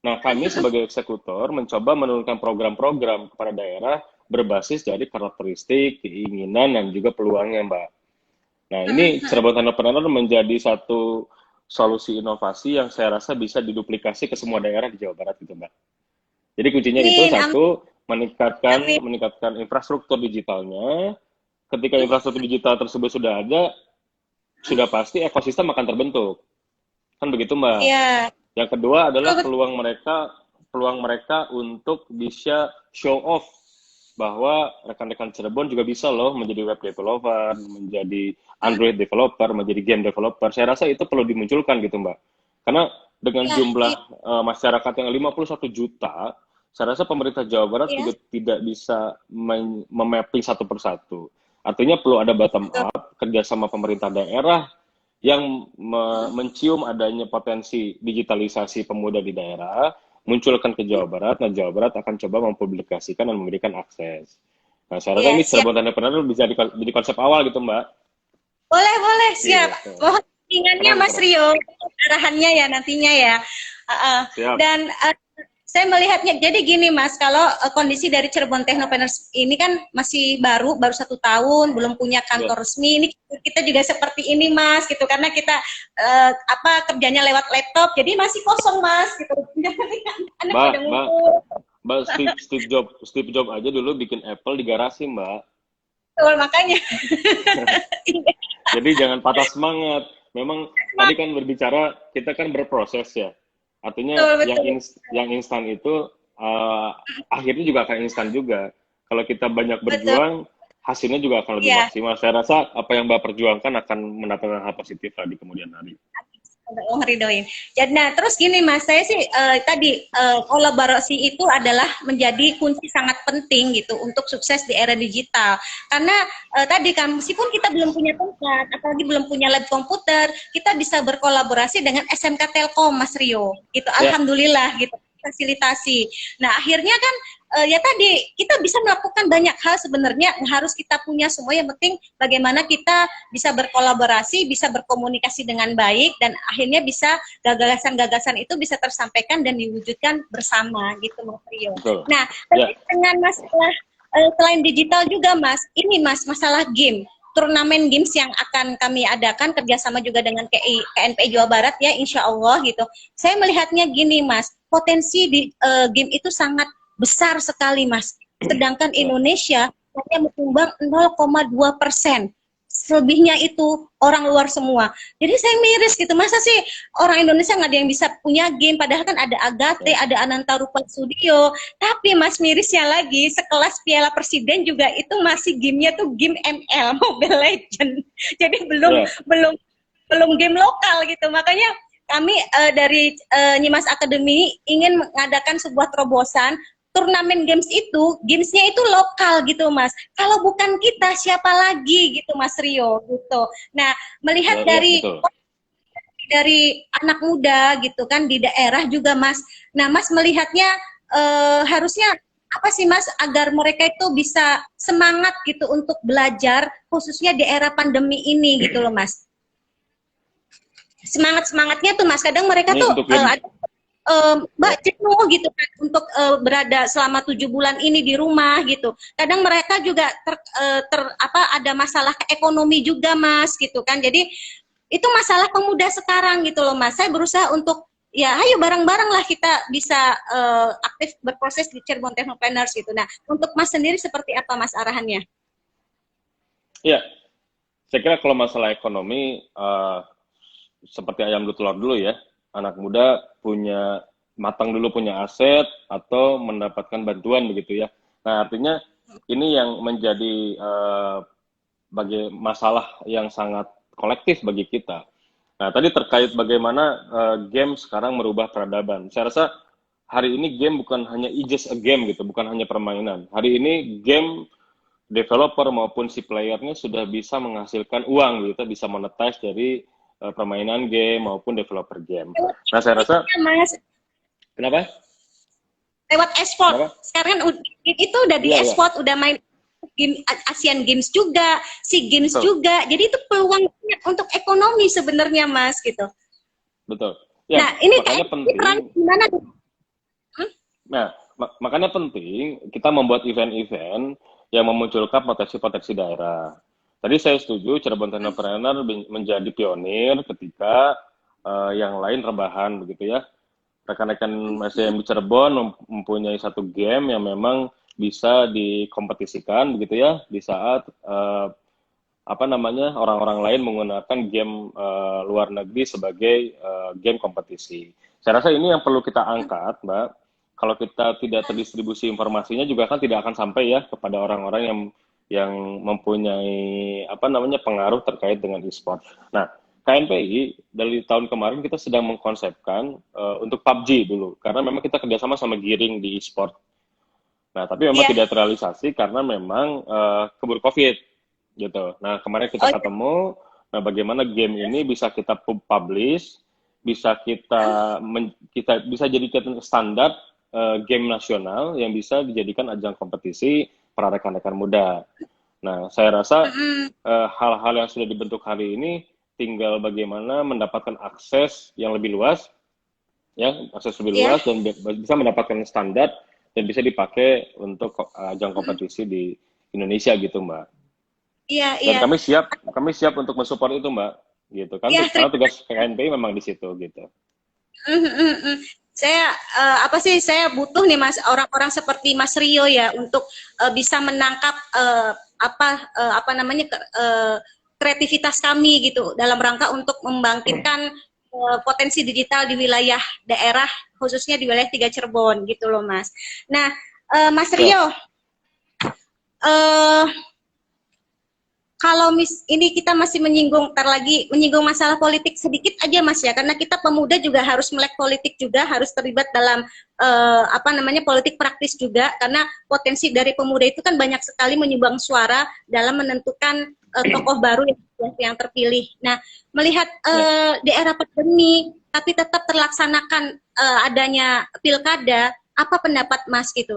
B: Nah, kami sebagai eksekutor mencoba menurunkan program-program kepada daerah berbasis dari karakteristik, keinginan, dan juga peluangnya Mbak. Nah, ini Cirebon Entrepreneur menjadi satu solusi inovasi yang saya rasa bisa diduplikasi ke semua daerah di Jawa Barat gitu Mbak. Jadi kuncinya itu
A: Amin, amin,
B: satu, meningkatkan
A: amin.
B: meningkatkan infrastruktur digitalnya. Ketika infrastruktur digital tersebut sudah ada, sudah pasti ekosistem akan terbentuk. Kan begitu, Mbak.
A: Iya,
B: Yang kedua adalah
A: betul,
B: peluang mereka untuk bisa show off bahwa rekan-rekan Cirebon juga bisa loh menjadi web developer, menjadi Android developer, menjadi game developer. Saya rasa itu perlu dimunculkan gitu, Mbak. Karena dengan
A: Ya,
B: jumlah masyarakat yang 51 juta, saya rasa pemerintah Jawa Barat
A: iya,
B: juga tidak bisa memapping satu persatu. Artinya perlu ada bottom
A: betul.
B: up, kerjasama pemerintah daerah yang mencium adanya potensi digitalisasi pemuda di daerah, munculkan ke Jawa Barat. Nah, Jawa Barat akan coba mempublikasikan dan memberikan akses. Nah, saya rasa
A: Iya,
B: ini
A: siap.
B: Cirebon Entrepreneur bisa jadi konsep awal gitu, Mbak.
A: Boleh, boleh, siap.
B: Gitu.
A: Mohon bimbingannya
B: Keren,
A: Mas
B: keren.
A: Rio, arahannya ya nantinya ya.
B: Siap.
A: Dan saya melihatnya, jadi gini Mas, kalau kondisi dari Cirebon Technopreneurs ini kan masih baru 1 tahun, belum punya
B: Ya.
A: kantor resmi. Ini kita juga seperti ini Mas, gitu. Karena kita kerjanya lewat laptop, jadi masih kosong Mas, gitu. Anak
B: Mbak,
A: pada
B: Mbak,
A: ngumpul.
B: Mbak Steve Jobs aja dulu bikin Apple di garasi, Mbak.
A: Betul, makanya.
B: Jadi jangan patah semangat. Memang tadi kan berbicara kita kan berproses ya. Artinya
A: Betul,
B: yang
A: betul.
B: yang instan itu akhirnya juga akan instan juga. Kalau kita banyak
A: Betul.
B: berjuang, hasilnya juga akan lebih
A: Iya.
B: maksimal. Saya rasa apa yang Mbak perjuangkan akan mendatangkan hal positif lah di kemudian hari.
A: Allah ngeridoin. Jadi, nah terus gini Mas, saya sih tadi kolaborasi itu adalah menjadi kunci sangat penting gitu untuk sukses di era digital. Karena tadi kan meskipun kita belum punya tempat, apalagi belum punya lab komputer, kita bisa berkolaborasi dengan SMK Telkom, Mas Rio. Gitu,
B: Ya,
A: alhamdulillah gitu fasilitasi. Nah akhirnya kan ya tadi kita bisa melakukan banyak hal sebenarnya harus kita punya semua, yang penting bagaimana kita bisa berkolaborasi, bisa berkomunikasi dengan baik, dan akhirnya bisa gagasan-gagasan itu bisa tersampaikan dan diwujudkan bersama gitu Mas Rio.
B: betul.
A: Nah,
B: Ya,
A: dengan masalah selain digital juga Mas, ini Mas masalah game. Turnamen games yang akan kami adakan kerjasama juga dengan KNPI Jawa Barat ya, insya Allah gitu. Saya melihatnya gini Mas, potensi di game itu sangat besar sekali Mas. Sedangkan
B: ya.
A: Indonesia hanya menyumbang 0,2%. Selebihnya itu orang luar semua. Jadi saya miris gitu, masa sih orang Indonesia nggak ada yang bisa punya game, padahal kan ada Agate,
B: Ya.
A: ada Ananta Rupa Studio. Tapi Mas mirisnya lagi, sekelas Piala Presiden juga itu masih gamenya tuh game ML, Mobile Legend. Jadi belum
B: Ya.
A: belum belum game lokal gitu. Makanya kami dari Nyimas Academy ingin mengadakan sebuah terobosan turnamen games itu, gamesnya itu lokal gitu Mas. Kalau bukan kita, siapa lagi gitu Mas Rio gitu. Nah, melihat
B: Ya, ya,
A: dari
B: betul.
A: anak muda gitu kan di daerah juga Mas. Nah, Mas melihatnya harusnya apa sih Mas agar mereka itu bisa semangat gitu untuk belajar khususnya di era pandemi ini gitu loh Mas. Semangat-semangatnya tuh Mas, kadang mereka
B: Ini
A: tuh
B: untuk game.
A: Mbak
B: Ya,
A: jenuh gitu kan untuk berada selama 7 bulan ini di rumah gitu. Kadang mereka juga ada masalah ekonomi juga Mas gitu kan. Jadi itu masalah pemuda sekarang gitu loh Mas. Saya berusaha untuk ya ayo bareng-bareng lah kita bisa aktif berproses di Cirebon Technopreneurs gitu. Nah, untuk Mas sendiri seperti apa Mas arahannya?
B: ya. Saya kira kalau masalah ekonomi, seperti ayam telur dulu ya. Anak muda punya matang dulu punya aset atau mendapatkan bantuan begitu ya. Nah, artinya ini yang menjadi bagi masalah yang sangat kolektif bagi kita. Nah, tadi terkait bagaimana game sekarang merubah peradaban. Saya rasa hari ini game bukan hanya just a game gitu, bukan hanya permainan. Hari ini game developer maupun si playernya sudah bisa menghasilkan uang gitu, bisa monetize dari permainan game maupun developer game. Nah, saya rasa
A: Mas,
B: kenapa?
A: lewat esport.
B: Kenapa?
A: Sekarang kan itu udah di
B: Iya, iya,
A: esport, udah main game Asian Games juga, SEA Games
B: betul,
A: juga. Jadi itu peluang untuk ekonomi sebenarnya Mas gitu.
B: betul. Ya,
A: Nah, ini
B: makanya
A: KNPI peran
B: penting.
A: gimana?
B: Nah, makanya penting kita membuat event-event yang memunculkan potensi-potensi daerah. Tadi saya setuju Cirebon Entrepreneur menjadi pionir ketika yang lain rebahan begitu ya. Rekan-rekan SDM di Cirebon mempunyai satu game yang memang bisa dikompetisikan begitu ya di saat apa namanya orang-orang lain menggunakan game luar negeri sebagai game kompetisi. Saya rasa ini yang perlu kita angkat, Mbak. Kalau kita tidak terdistribusi informasinya juga kan tidak akan sampai ya kepada orang-orang yang mempunyai apa namanya pengaruh terkait dengan e-sport. Nah, KNPI dari tahun kemarin kita sedang mengkonsepkan untuk PUBG dulu, karena memang kita kerjasama sama Giring di e-sport. Nah, tapi memang
A: Iya.
B: tidak terrealisasi karena memang keburu COVID gitu. Nah, kemarin kita
A: Oh,
B: ketemu, nah bagaimana game ini bisa kita publish, bisa kita bisa jadikan standar game nasional yang bisa dijadikan ajang kompetisi para rekan-rekan muda. Nah, saya rasa
A: mm-mm.
B: hal-hal yang sudah dibentuk hari ini tinggal bagaimana mendapatkan akses yang lebih luas, ya, akses lebih
A: Iya.
B: luas dan bisa mendapatkan standar dan bisa dipakai untuk ajang
A: Mm-mm.
B: kompetisi di Indonesia gitu, Mbak.
A: Iya,
B: Dan
A: iya.
B: kami siap untuk mensupport itu, Mbak. Gitu kan,
A: Iya,
B: karena
A: terima
B: tugas KNPI memang di situ gitu.
A: Mhm, mhm, mhm. Saya apa sih saya butuh nih Mas orang-orang seperti Mas Rio ya untuk bisa menangkap apa namanya kreativitas kami gitu dalam rangka untuk membangkitkan potensi digital di wilayah daerah khususnya di wilayah Tiga Cirebon gitu loh Mas. Nah, Mas
B: Siap.
A: Rio eh kalau ini kita masih menyinggung masalah politik sedikit aja Mas ya, karena kita pemuda juga harus melek politik juga, harus terlibat dalam apa namanya politik praktis juga, karena potensi dari pemuda itu kan banyak sekali menyumbang suara dalam menentukan tokoh baru yang terpilih. Nah, melihat
B: Ya.
A: di era pandemi tapi tetap terlaksanakan adanya pilkada, apa pendapat Mas gitu?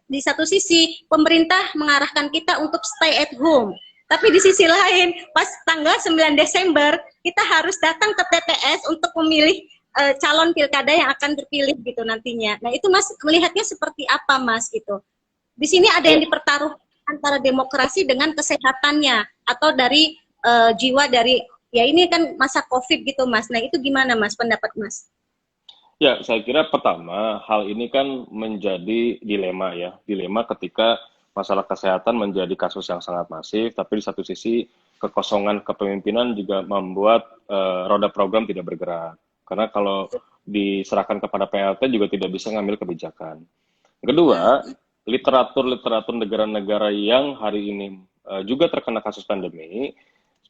A: Di satu sisi pemerintah mengarahkan kita untuk stay at home. Tapi di sisi lain, pas tanggal 9 Desember, kita harus datang ke TPS untuk memilih calon pilkada yang akan terpilih gitu nantinya. Nah, itu Mas melihatnya seperti apa Mas gitu? Di sini ada yang
B: Ya,
A: dipertaruhkan antara demokrasi dengan kesehatannya atau dari jiwa dari ya ini kan masa Covid gitu Mas. Nah, itu gimana Mas pendapat Mas?
B: ya, saya kira pertama hal ini kan menjadi dilema ya. Dilema ketika masalah kesehatan menjadi kasus yang sangat masif, tapi di satu sisi kekosongan kepemimpinan juga membuat roda program tidak bergerak. Karena kalau diserahkan kepada PLT juga tidak bisa ngambil kebijakan. Kedua, literatur negara-negara yang hari ini juga terkena kasus pandemi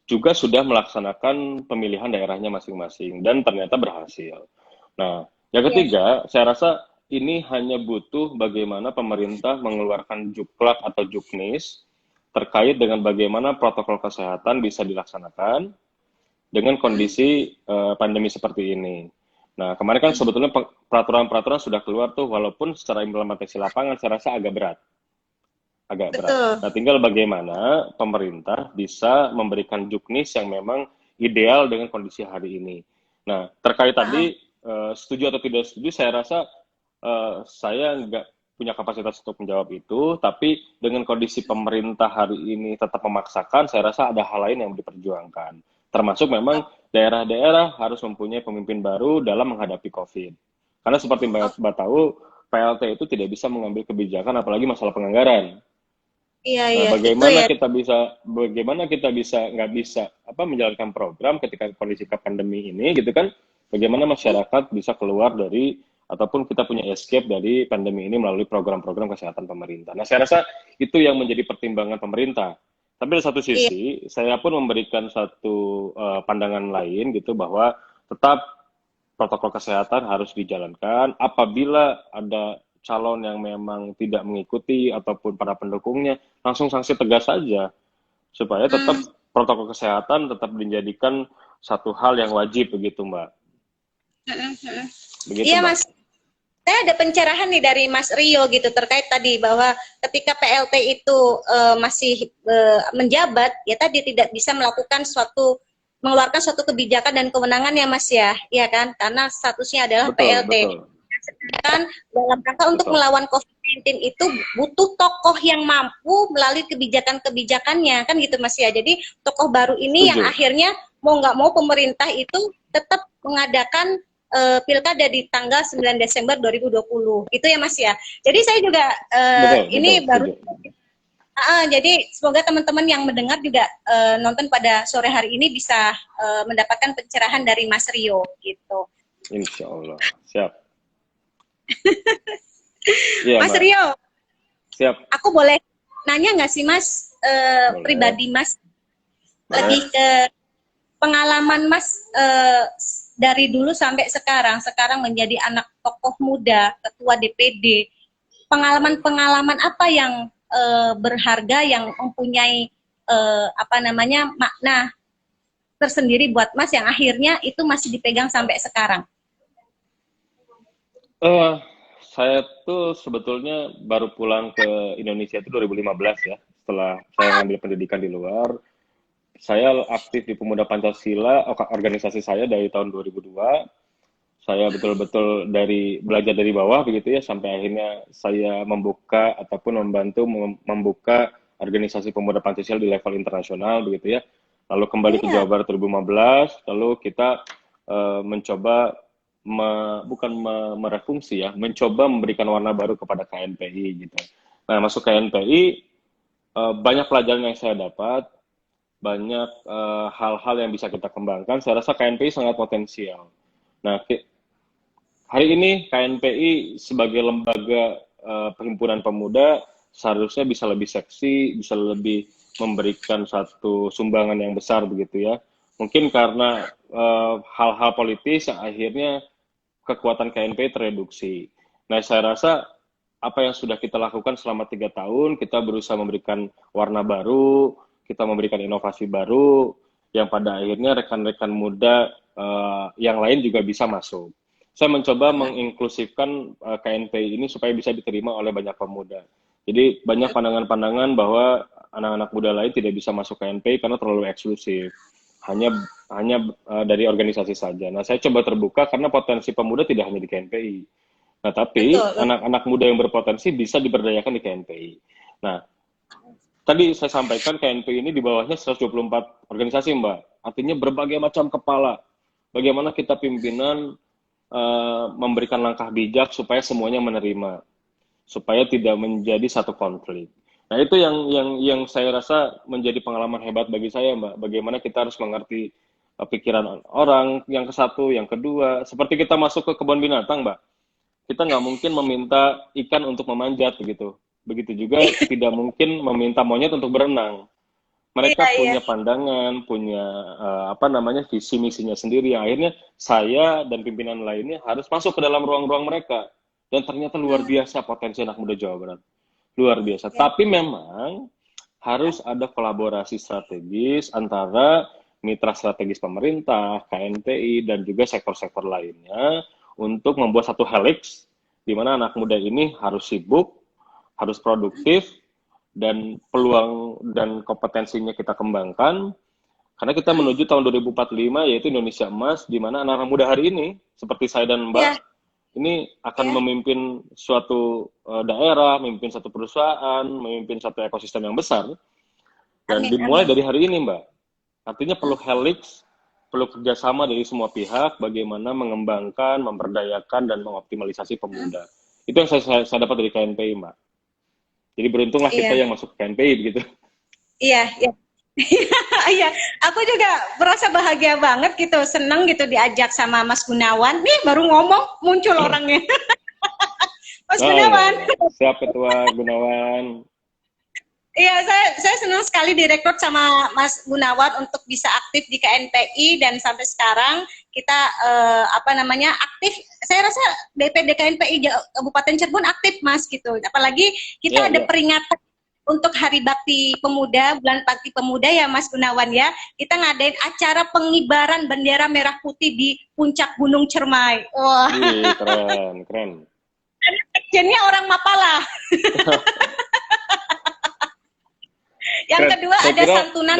B: juga sudah melaksanakan pemilihan daerahnya masing-masing dan ternyata berhasil. Nah, yang
A: Iya.
B: ketiga, saya rasa ini hanya butuh bagaimana pemerintah mengeluarkan juklak atau juknis terkait dengan bagaimana protokol kesehatan bisa dilaksanakan dengan kondisi pandemi seperti ini. Nah, kemarin kan sebetulnya peraturan-peraturan sudah keluar tuh, walaupun secara implementasi lapangan saya rasa agak berat. Agak berat.
A: Betul.
B: Nah, tinggal bagaimana pemerintah bisa memberikan juknis yang memang ideal dengan kondisi hari ini. Nah, terkait tadi setuju atau tidak setuju, saya rasa saya nggak punya kapasitas untuk menjawab itu, tapi dengan kondisi pemerintah hari ini tetap memaksakan, saya rasa ada hal lain yang diperjuangkan. Termasuk memang daerah-daerah harus mempunyai pemimpin baru dalam menghadapi COVID. Karena seperti Mbak tahu, PLT itu tidak bisa mengambil kebijakan, apalagi masalah penganggaran.
A: Iya,
B: Nah,
A: iya, itu
B: bagaimana
A: ya.
B: kita bisa nggak bisa menjalankan program ketika kondisi pandemi ini, gitu kan? Bagaimana masyarakat bisa keluar dari ataupun kita punya escape dari pandemi ini melalui program-program kesehatan pemerintah. Nah, saya rasa itu yang menjadi pertimbangan pemerintah. Tapi di satu
A: Iya.
B: sisi, saya pun memberikan satu pandangan lain gitu bahwa tetap protokol kesehatan harus dijalankan. Apabila ada calon yang memang tidak mengikuti ataupun para pendukungnya, langsung sanksi tegas saja supaya tetap
A: Hmm.
B: protokol kesehatan tetap dijadikan satu hal yang wajib begitu, Mbak. Begitu,
A: Iya
B: Mbak.
A: Mas, saya ada pencerahan nih dari Mas Rio gitu terkait tadi bahwa ketika PLT itu masih menjabat, ya tadi tidak bisa mengeluarkan suatu kebijakan dan kewenangan ya Mas ya kan? Karena statusnya adalah
B: Betul,
A: PLT.
B: betul,
A: Kan dalam rangka untuk
B: betul.
A: melawan COVID-19 itu butuh tokoh yang mampu melalui kebijakan-kebijakannya kan gitu Mas ya. Jadi tokoh baru ini yang
B: Setuju.
A: akhirnya mau nggak mau pemerintah itu tetap mengadakan pilkada di tanggal 9 Desember 2020. Itu ya Mas ya. Jadi saya juga
B: Betul, betul,
A: ini baru
B: setuju.
A: jadi semoga teman-teman yang mendengar juga nonton pada sore hari ini bisa mendapatkan pencerahan dari Mas Rio gitu.
B: Insya Allah. Siap. Iya,
A: Mas
B: Mbak.
A: Rio,
B: Siap.
A: aku boleh nanya nggak sih Mas
B: Boleh.
A: pribadi Mas
B: Boleh.
A: lebih ke pengalaman Mas dari dulu sampai sekarang menjadi anak tokoh muda, ketua DPD, pengalaman-pengalaman apa yang berharga yang mempunyai makna tersendiri buat Mas yang akhirnya itu masih dipegang sampai sekarang?
B: Eh, saya tuh sebetulnya baru pulang ke Indonesia itu 2015 ya. Setelah saya ngambil pendidikan di luar, saya aktif di Pemuda Pancasila, organisasi saya dari tahun 2002. Saya betul-betul belajar dari bawah begitu ya, sampai akhirnya saya membuka ataupun membantu membuka organisasi Pemuda Pancasila di level internasional begitu ya. Lalu kembali ke Jawa Barat 2015, lalu kita mencoba merefungsi ya, mencoba memberikan warna baru kepada KNPI gitu. Nah, masuk KNPI banyak pelajaran yang saya dapat, banyak hal-hal yang bisa kita kembangkan. Saya rasa KNPI sangat potensial. Nah, hari ini KNPI sebagai lembaga perhimpunan pemuda seharusnya bisa lebih seksi, bisa lebih memberikan satu sumbangan yang besar begitu ya. Mungkin karena hal-hal politis yang akhirnya kekuatan KNPI tereduksi. Nah, saya rasa apa yang sudah kita lakukan selama 3 tahun, kita berusaha memberikan warna baru, kita memberikan inovasi baru, yang pada akhirnya rekan-rekan muda yang lain juga bisa masuk. Saya mencoba menginklusifkan KNPI ini supaya bisa diterima oleh banyak pemuda. Jadi banyak pandangan-pandangan bahwa anak-anak muda lain tidak bisa masuk KNPI karena terlalu eksklusif. Hanya dari organisasi saja. Nah, saya coba terbuka karena potensi pemuda tidak hanya di KNPI. Nah, tapi anak-anak muda yang berpotensi bisa diberdayakan di KNPI. Nah, tadi saya sampaikan KNPI ini di bawahnya 124 organisasi, Mbak. Artinya berbagai macam kepala. Bagaimana kita pimpinan memberikan langkah bijak supaya semuanya menerima. Supaya tidak menjadi satu konflik. Nah, itu yang saya rasa menjadi pengalaman hebat bagi saya, Mbak. Bagaimana kita harus mengerti pikiran orang, yang ke satu, yang kedua. Seperti kita masuk ke kebun binatang, Mbak. Kita nggak mungkin meminta ikan untuk memanjat, begitu. Begitu juga tidak mungkin meminta monyet untuk berenang. Mereka punya pandangan, punya visi misinya sendiri. Yang akhirnya saya dan pimpinan lainnya harus masuk ke dalam ruang-ruang mereka. Dan ternyata luar biasa potensi anak muda Jawa Barat. Luar biasa. Tapi memang harus ada kolaborasi strategis antara mitra strategis pemerintah, KNPI, dan juga sektor-sektor lainnya untuk membuat satu helix di mana anak muda ini harus sibuk, harus produktif, dan peluang dan kompetensinya kita kembangkan. Karena kita menuju tahun 2045 yaitu Indonesia Emas, di mana anak-anak muda hari ini, seperti saya dan Mbak, ini akan memimpin suatu daerah, memimpin satu perusahaan, memimpin satu ekosistem yang besar. Dan dimulai dari hari ini, Mbak. Artinya perlu helix, perlu kerjasama dari semua pihak, bagaimana mengembangkan, memberdayakan, dan mengoptimalisasi pemuda. Itu yang saya dapat dari KNPI, Mbak. Jadi beruntunglah kita yang masuk KNPI, begitu.
A: Iya. Iya, aku juga merasa bahagia banget gitu, seneng gitu diajak sama Mas Gunawan. Nih baru ngomong muncul orangnya. Mas Gunawan.
B: Siap Ketua Gunawan.
A: Iya, saya senang sekali direkrut sama Mas Gunawan untuk bisa aktif di KNPI dan sampai sekarang kita aktif. Saya rasa DPD KNPI Kabupaten Cirebon aktif, Mas, gitu. Apalagi kita ada peringatan untuk Hari Bakti Pemuda, Bulan Bakti Pemuda ya Mas Gunawan ya. Kita ngadain acara pengibaran bendera merah putih di puncak Gunung Cermai. Wah.
B: Keren.
A: Jadinya orang Mapala. Yang kedua ada santunan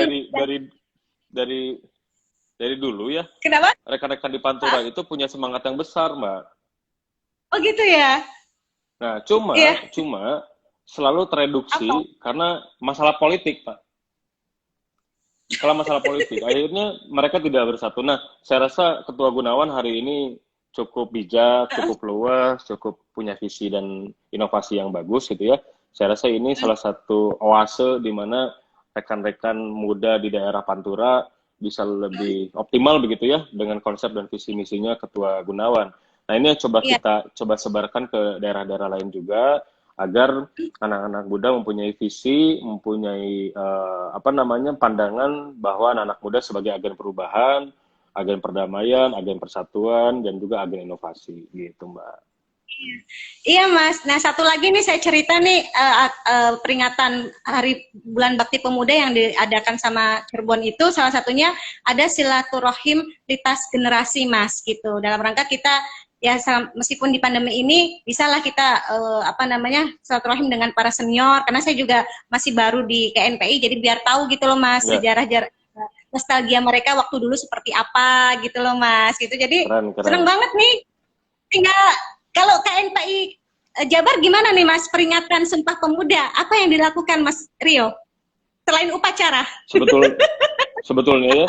B: dari dulu ya.
A: Kenapa?
B: Rekan-rekan di Pantura itu punya semangat yang besar, Mbak.
A: Oh gitu ya.
B: Nah, cuma selalu tereduksi karena masalah politik, Pak. Kalau masalah politik, akhirnya mereka tidak bersatu. Nah, saya rasa Ketua Gunawan hari ini cukup bijak, cukup luas, cukup punya visi dan inovasi yang bagus gitu ya. Saya rasa ini salah satu oase di mana rekan-rekan muda di daerah Pantura bisa lebih optimal begitu ya dengan konsep dan visi misinya Ketua Gunawan. Nah, ini yang kita coba sebarkan ke daerah-daerah lain juga. agar anak-anak muda mempunyai visi, mempunyai pandangan bahwa anak-anak muda sebagai agen perubahan, agen perdamaian, agen persatuan, dan juga agen inovasi gitu, Mbak.
A: Iya Mas. Nah satu lagi nih saya cerita nih peringatan Hari Bulan Bakti Pemuda yang diadakan sama Cirebon itu salah satunya ada silaturahim lintas generasi Mas gitu. Dalam rangka kita ya meskipun di pandemi ini bisalah kita silaturahim dengan para senior karena saya juga masih baru di KNPI jadi biar tahu gitu loh Mas
B: Ya,
A: sejarah nostalgia mereka waktu dulu seperti apa gitu loh Mas gitu. Jadi
B: keren,
A: seneng
B: keren.
A: banget nih tinggal kalau KNPI Jabar gimana nih Mas peringatan Sumpah Pemuda? Apa yang dilakukan Mas Rio selain upacara?
B: Sebetul, sebetulnya ya,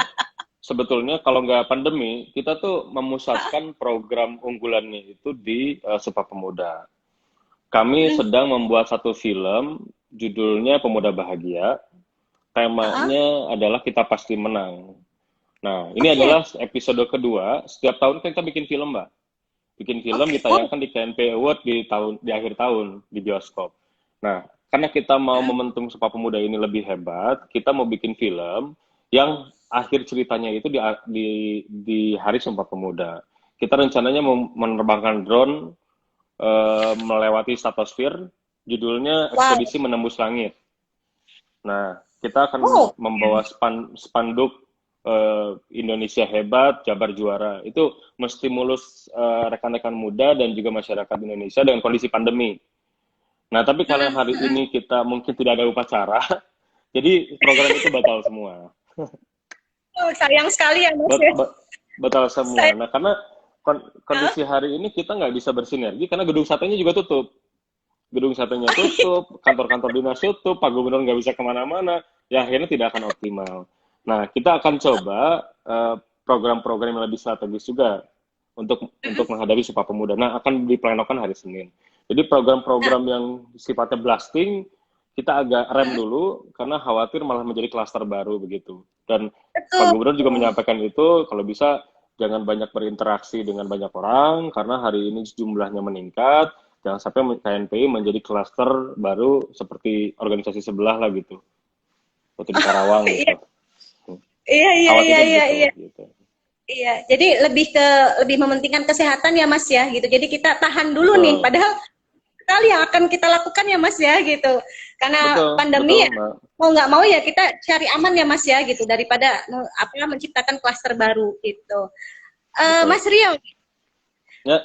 B: sebetulnya kalau nggak pandemi, kita tuh memusatkan program unggulannya itu di Sumpah Pemuda. Kami sedang membuat satu film, judulnya Pemuda Bahagia. Temanya adalah Kita Pasti Menang. Nah, ini
A: Oke,
B: adalah episode kedua. Setiap tahun kan kita bikin film, Mbak. Bikin film
A: oke. Oh,
B: ditayangkan di KNP Award di akhir tahun di bioskop. Nah, karena kita mau momentum Sumpah Pemuda ini lebih hebat, kita mau bikin film yang akhir ceritanya itu di hari Sumpah Pemuda. Kita rencananya mau menerbangkan drone melewati stratosfer, judulnya
A: wow.
B: Ekspedisi Menembus Langit. Nah, kita akan
A: Oh,
B: membawa spanduk Indonesia Hebat, Jabar Juara. Itu menstimulus rekan-rekan muda dan juga masyarakat Indonesia dengan kondisi pandemi. Nah, tapi karena hari ini kita mungkin tidak ada upacara, jadi program itu batal semua.
A: oh, sayang sekali ya Mas
B: Bet-
A: ya.
B: bet- Batal semua.
A: Saya,
B: Nah, karena kondisi hari ini kita nggak bisa bersinergi karena gedung satenya juga tutup. Gedung satenya tutup, kantor-kantor dinas tutup, Pak Gubernur nggak bisa kemana-mana, ya akhirnya tidak akan optimal. Nah, kita akan coba program-program yang lebih strategis juga untuk menghadapi Sumpah Pemuda. Nah, akan diplanokan hari Senin. Jadi program-program yang sifatnya blasting kita agak rem dulu karena khawatir malah menjadi klaster baru begitu. Dan Pak
A: betul.
B: Gubernur juga menyampaikan itu kalau bisa jangan banyak berinteraksi dengan banyak orang karena hari ini jumlahnya meningkat. Jangan sampai KNPI menjadi klaster baru seperti organisasi sebelah lah gitu. Waktu di Karawang
A: Iya,
B: gitu.
A: iya, iya, iya,
B: Khawatirnya
A: iya,
B: begitu
A: iya.
B: gitu.
A: Iya, jadi lebih mementingkan kesehatan ya Mas ya gitu. Jadi kita tahan dulu nih
B: Betul.
A: padahal sekali yang akan kita lakukan ya Mas ya gitu. Karena
B: Betul,
A: pandemi
B: betul,
A: ya
B: Mbak.
A: mau nggak mau ya kita cari aman ya Mas ya gitu daripada menciptakan klaster baru gitu.
B: Betul.
A: Mas Rio,
B: Ya,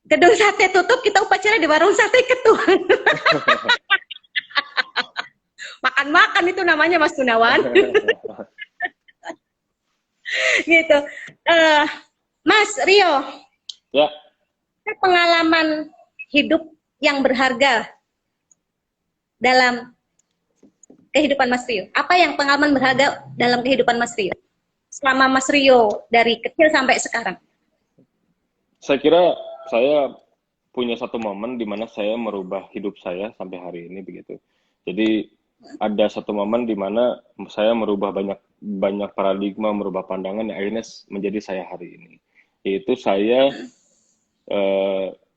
A: gedung sate tutup kita upacara di warung sate ketua. Makan-makan itu namanya Mas Gunawan gitu. Eh, Mas Rio,
B: ya,
A: pengalaman hidup yang berharga dalam kehidupan Mas Rio. Apa yang pengalaman berharga dalam kehidupan Mas Rio? Selama Mas Rio dari kecil sampai sekarang.
B: saya kira saya punya satu momen di mana saya merubah hidup saya sampai hari ini begitu. Jadi ada satu momen di mana saya merubah banyak banyak paradigma, merubah pandangan yang akhirnya menjadi saya hari ini. Yaitu saya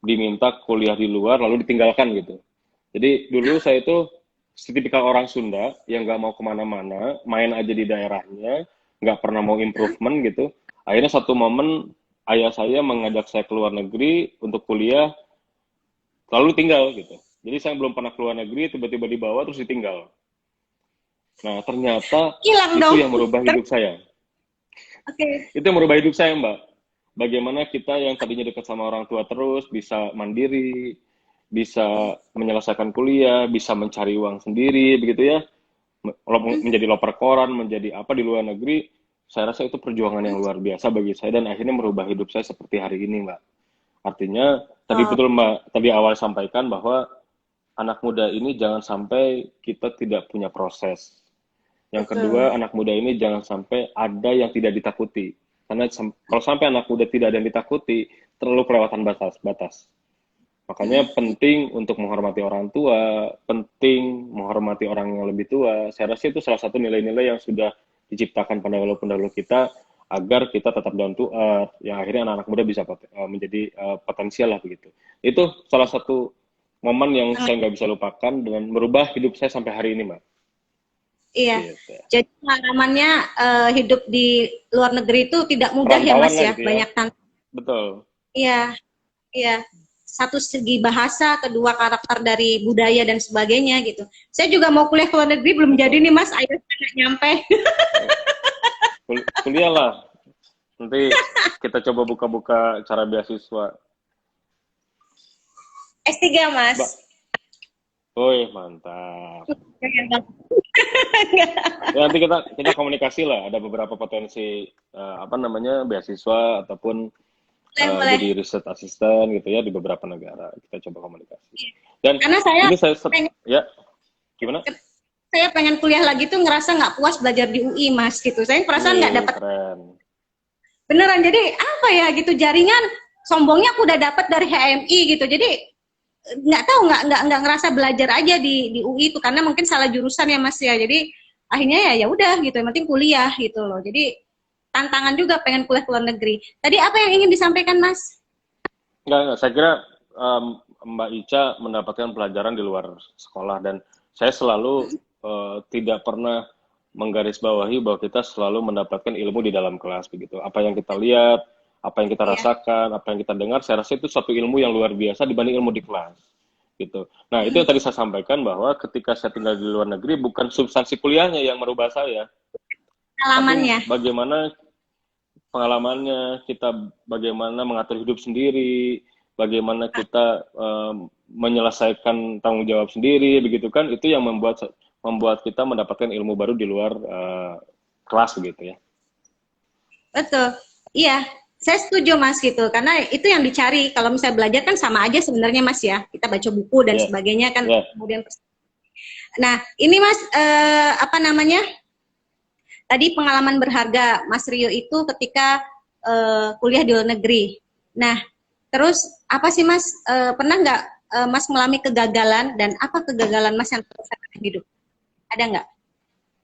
B: diminta kuliah di luar lalu ditinggalkan gitu. Jadi dulu saya itu tipikal orang Sunda yang nggak mau kemana-mana, main aja di daerahnya, nggak pernah mau improvement gitu. Akhirnya satu momen ayah saya mengajak saya ke luar negeri untuk kuliah, lalu tinggal gitu. Jadi saya belum pernah keluar negeri, tiba-tiba dibawa terus ditinggal. Nah ternyata
A: Hilang
B: itu
A: dong.
B: yang merubah hidup saya.
A: Oke.
B: Itu yang merubah hidup saya, Mbak. Bagaimana kita yang tadinya dekat sama orang tua terus bisa mandiri, bisa menyelesaikan kuliah, bisa mencari uang sendiri, begitu ya. Menjadi loper koran, menjadi apa di luar negeri, saya rasa itu perjuangan yang luar biasa bagi saya dan akhirnya merubah hidup saya seperti hari ini, Mbak. Artinya, tadi
A: Oh,
B: betul Mbak, tadi awal sampaikan bahwa anak muda ini jangan sampai kita tidak punya proses. Yang
A: betul.
B: kedua, anak muda ini jangan sampai ada yang tidak ditakuti. Karena kalau sampai anak muda tidak ada yang ditakuti, terlalu kelewatan batas-batas. Makanya penting untuk menghormati orang tua, penting menghormati orang yang lebih tua. Saya rasa itu salah satu nilai-nilai yang sudah diciptakan pendahulu-pendahulu kita agar kita tetap down to earth, yang akhirnya anak-anak muda bisa menjadi potensial lah begitu. Itu salah satu momen yang
A: sangat.
B: saya nggak bisa lupakan dan merubah hidup saya sampai hari ini, Mbak.
A: Iya.
B: Gitu.
A: Jadi pengalamannya hidup di luar negeri itu tidak mudah ya
B: Perantauan
A: Mas
B: lah
A: ya,
B: gitu ya.
A: banyak tantangan.
B: Betul.
A: Iya, iya. Satu segi bahasa, kedua karakter dari budaya dan sebagainya gitu. Saya juga mau kuliah ke luar negeri belum jadi
B: Betul.
A: nih Mas, ayo nggak nyampe.
B: Kuliah lah. Nanti kita coba buka-buka cara beasiswa.
A: S3
B: Mbak,
A: Mas.
B: woi mantap.
A: Enggak.
B: Ya, nanti kita komunikasi lah. Ada beberapa potensi apa namanya beasiswa ataupun
A: Boleh, boleh.
B: jadi research assistant gitu ya di beberapa negara. Kita coba komunikasi. Dan
A: Karena saya
B: ini saya
A: pengen,
B: ya gimana?
A: saya pengen kuliah lagi tuh ngerasa nggak puas belajar di UI Mas gitu. Saya perasaan nggak
B: Wih,
A: dapat
B: keren.
A: beneran. Jadi apa ya gitu, jaringan sombongnya aku udah dapat dari HMI gitu. Jadi nggak tahu, nggak ngerasa belajar aja di UI itu karena mungkin salah jurusan ya Mas ya. Jadi akhirnya ya udah gitu, yang penting kuliah gitu loh. Jadi tantangan juga pengen kuliah ke luar negeri. Tadi apa yang ingin disampaikan Mas?
B: Enggak. Saya kira Mbak Ica mendapatkan pelajaran di luar sekolah dan saya selalu tidak pernah menggarisbawahi bahwa kita selalu mendapatkan ilmu di dalam kelas begitu. Apa yang kita lihat, apa yang kita
A: Iya,
B: rasakan, apa yang kita dengar, saya rasa itu suatu ilmu yang luar biasa dibanding ilmu di kelas. Gitu. Nah, itu yang tadi saya sampaikan bahwa ketika saya tinggal di luar negeri bukan substansi kuliahnya yang merubah saya, tapi
A: pengalamannya.
B: bagaimana pengalamannya, kita bagaimana mengatur hidup sendiri, bagaimana kita menyelesaikan tanggung jawab sendiri, begitu kan? Itu yang membuat kita mendapatkan ilmu baru di luar kelas begitu ya.
A: Betul. Iya, saya setuju Mas gitu. Karena itu yang dicari. Kalau misalnya belajar kan sama aja sebenarnya Mas ya. Kita baca buku dan
B: Ya,
A: sebagainya kan
B: ya.
A: kemudian. Nah, ini Mas apa namanya? Tadi pengalaman berharga Mas Rio itu ketika kuliah di luar negeri. Nah, terus apa sih Mas pernah nggak Mas mengalami kegagalan dan apa kegagalan Mas yang terbesar di hidup? Ada nggak?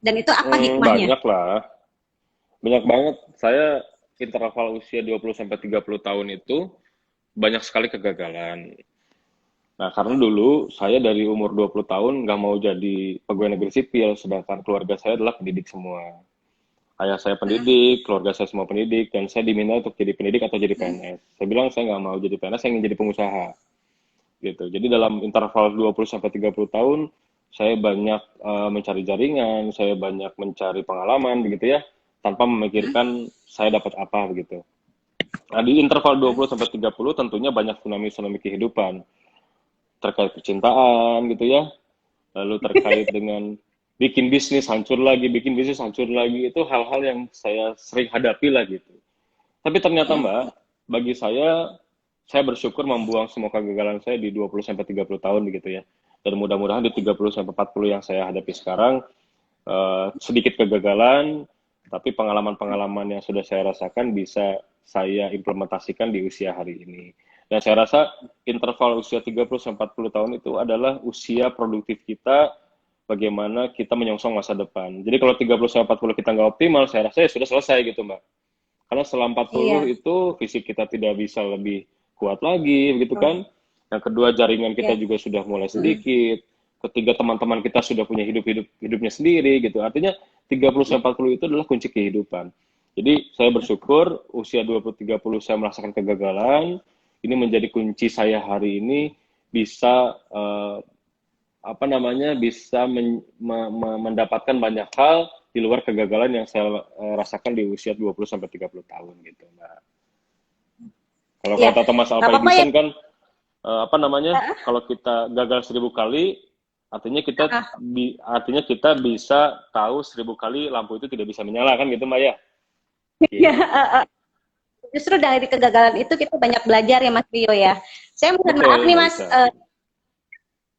A: Dan itu apa hikmahnya?
B: Banyak lah. Banyak banget. Saya interval usia 20 sampai 30 tahun itu banyak sekali kegagalan. Nah, karena dulu saya dari umur 20 tahun nggak mau jadi pegawai negeri sipil, sedangkan keluarga saya adalah pendidik semua. Ayah saya pendidik, keluarga saya semua pendidik, dan saya diminta untuk jadi pendidik atau jadi PNS. Saya bilang saya nggak mau jadi PNS, saya ingin jadi pengusaha. Gitu. Jadi dalam interval 20 sampai 30 tahun, saya banyak mencari jaringan, saya banyak mencari pengalaman begitu ya, tanpa memikirkan saya dapat apa begitu. Nah, di interval 20 sampai 30 tentunya banyak tsunami-tsunami kehidupan terkait percintaan gitu ya. Lalu terkait dengan bikin bisnis hancur lagi, bikin bisnis hancur lagi, itu hal-hal yang saya sering hadapi lah gitu. Tapi ternyata Mbak, bagi saya bersyukur membuang semua kegagalan saya di 20 sampai 30 tahun begitu ya. Dan mudah-mudahan di 30 sampai 40 yang saya hadapi sekarang sedikit kegagalan, tapi pengalaman-pengalaman yang sudah saya rasakan bisa saya implementasikan di usia hari ini. Dan saya rasa interval usia 30 sampai 40 tahun itu adalah usia produktif kita, bagaimana kita menyongsong masa depan. Jadi kalau 30 sampai 40 kita nggak optimal, saya rasa ya sudah selesai gitu Mbak. Karena setelah 40
A: Iya.
B: itu fisik kita tidak bisa lebih kuat lagi, begitu kan? Yang kedua jaringan kita
A: Ya.
B: juga sudah mulai sedikit. Ketiga teman-teman kita sudah punya hidupnya sendiri gitu. Artinya 30 sampai 40 itu adalah kunci kehidupan. Jadi saya bersyukur usia 20-30 saya merasakan kegagalan. Ini menjadi kunci saya hari ini bisa apa namanya bisa mendapatkan banyak hal di luar kegagalan yang saya rasakan di usia 20 sampai 30 tahun gitu. Nah, kalau
A: Ya,
B: kata Thomas
A: nggak
B: Alva
A: apa-apa ya.
B: Edison kan apa namanya? Kalau kita gagal 1000 kali, artinya kita bisa tahu 1000 kali lampu itu tidak bisa menyala kan gitu Mbak ya?
A: Ya,
B: Gitu.
A: justru dari kegagalan itu kita banyak belajar ya Mas Rio ya. Saya mohon maaf
B: Betul
A: nih
B: Mbak
A: Mas,
B: Ica.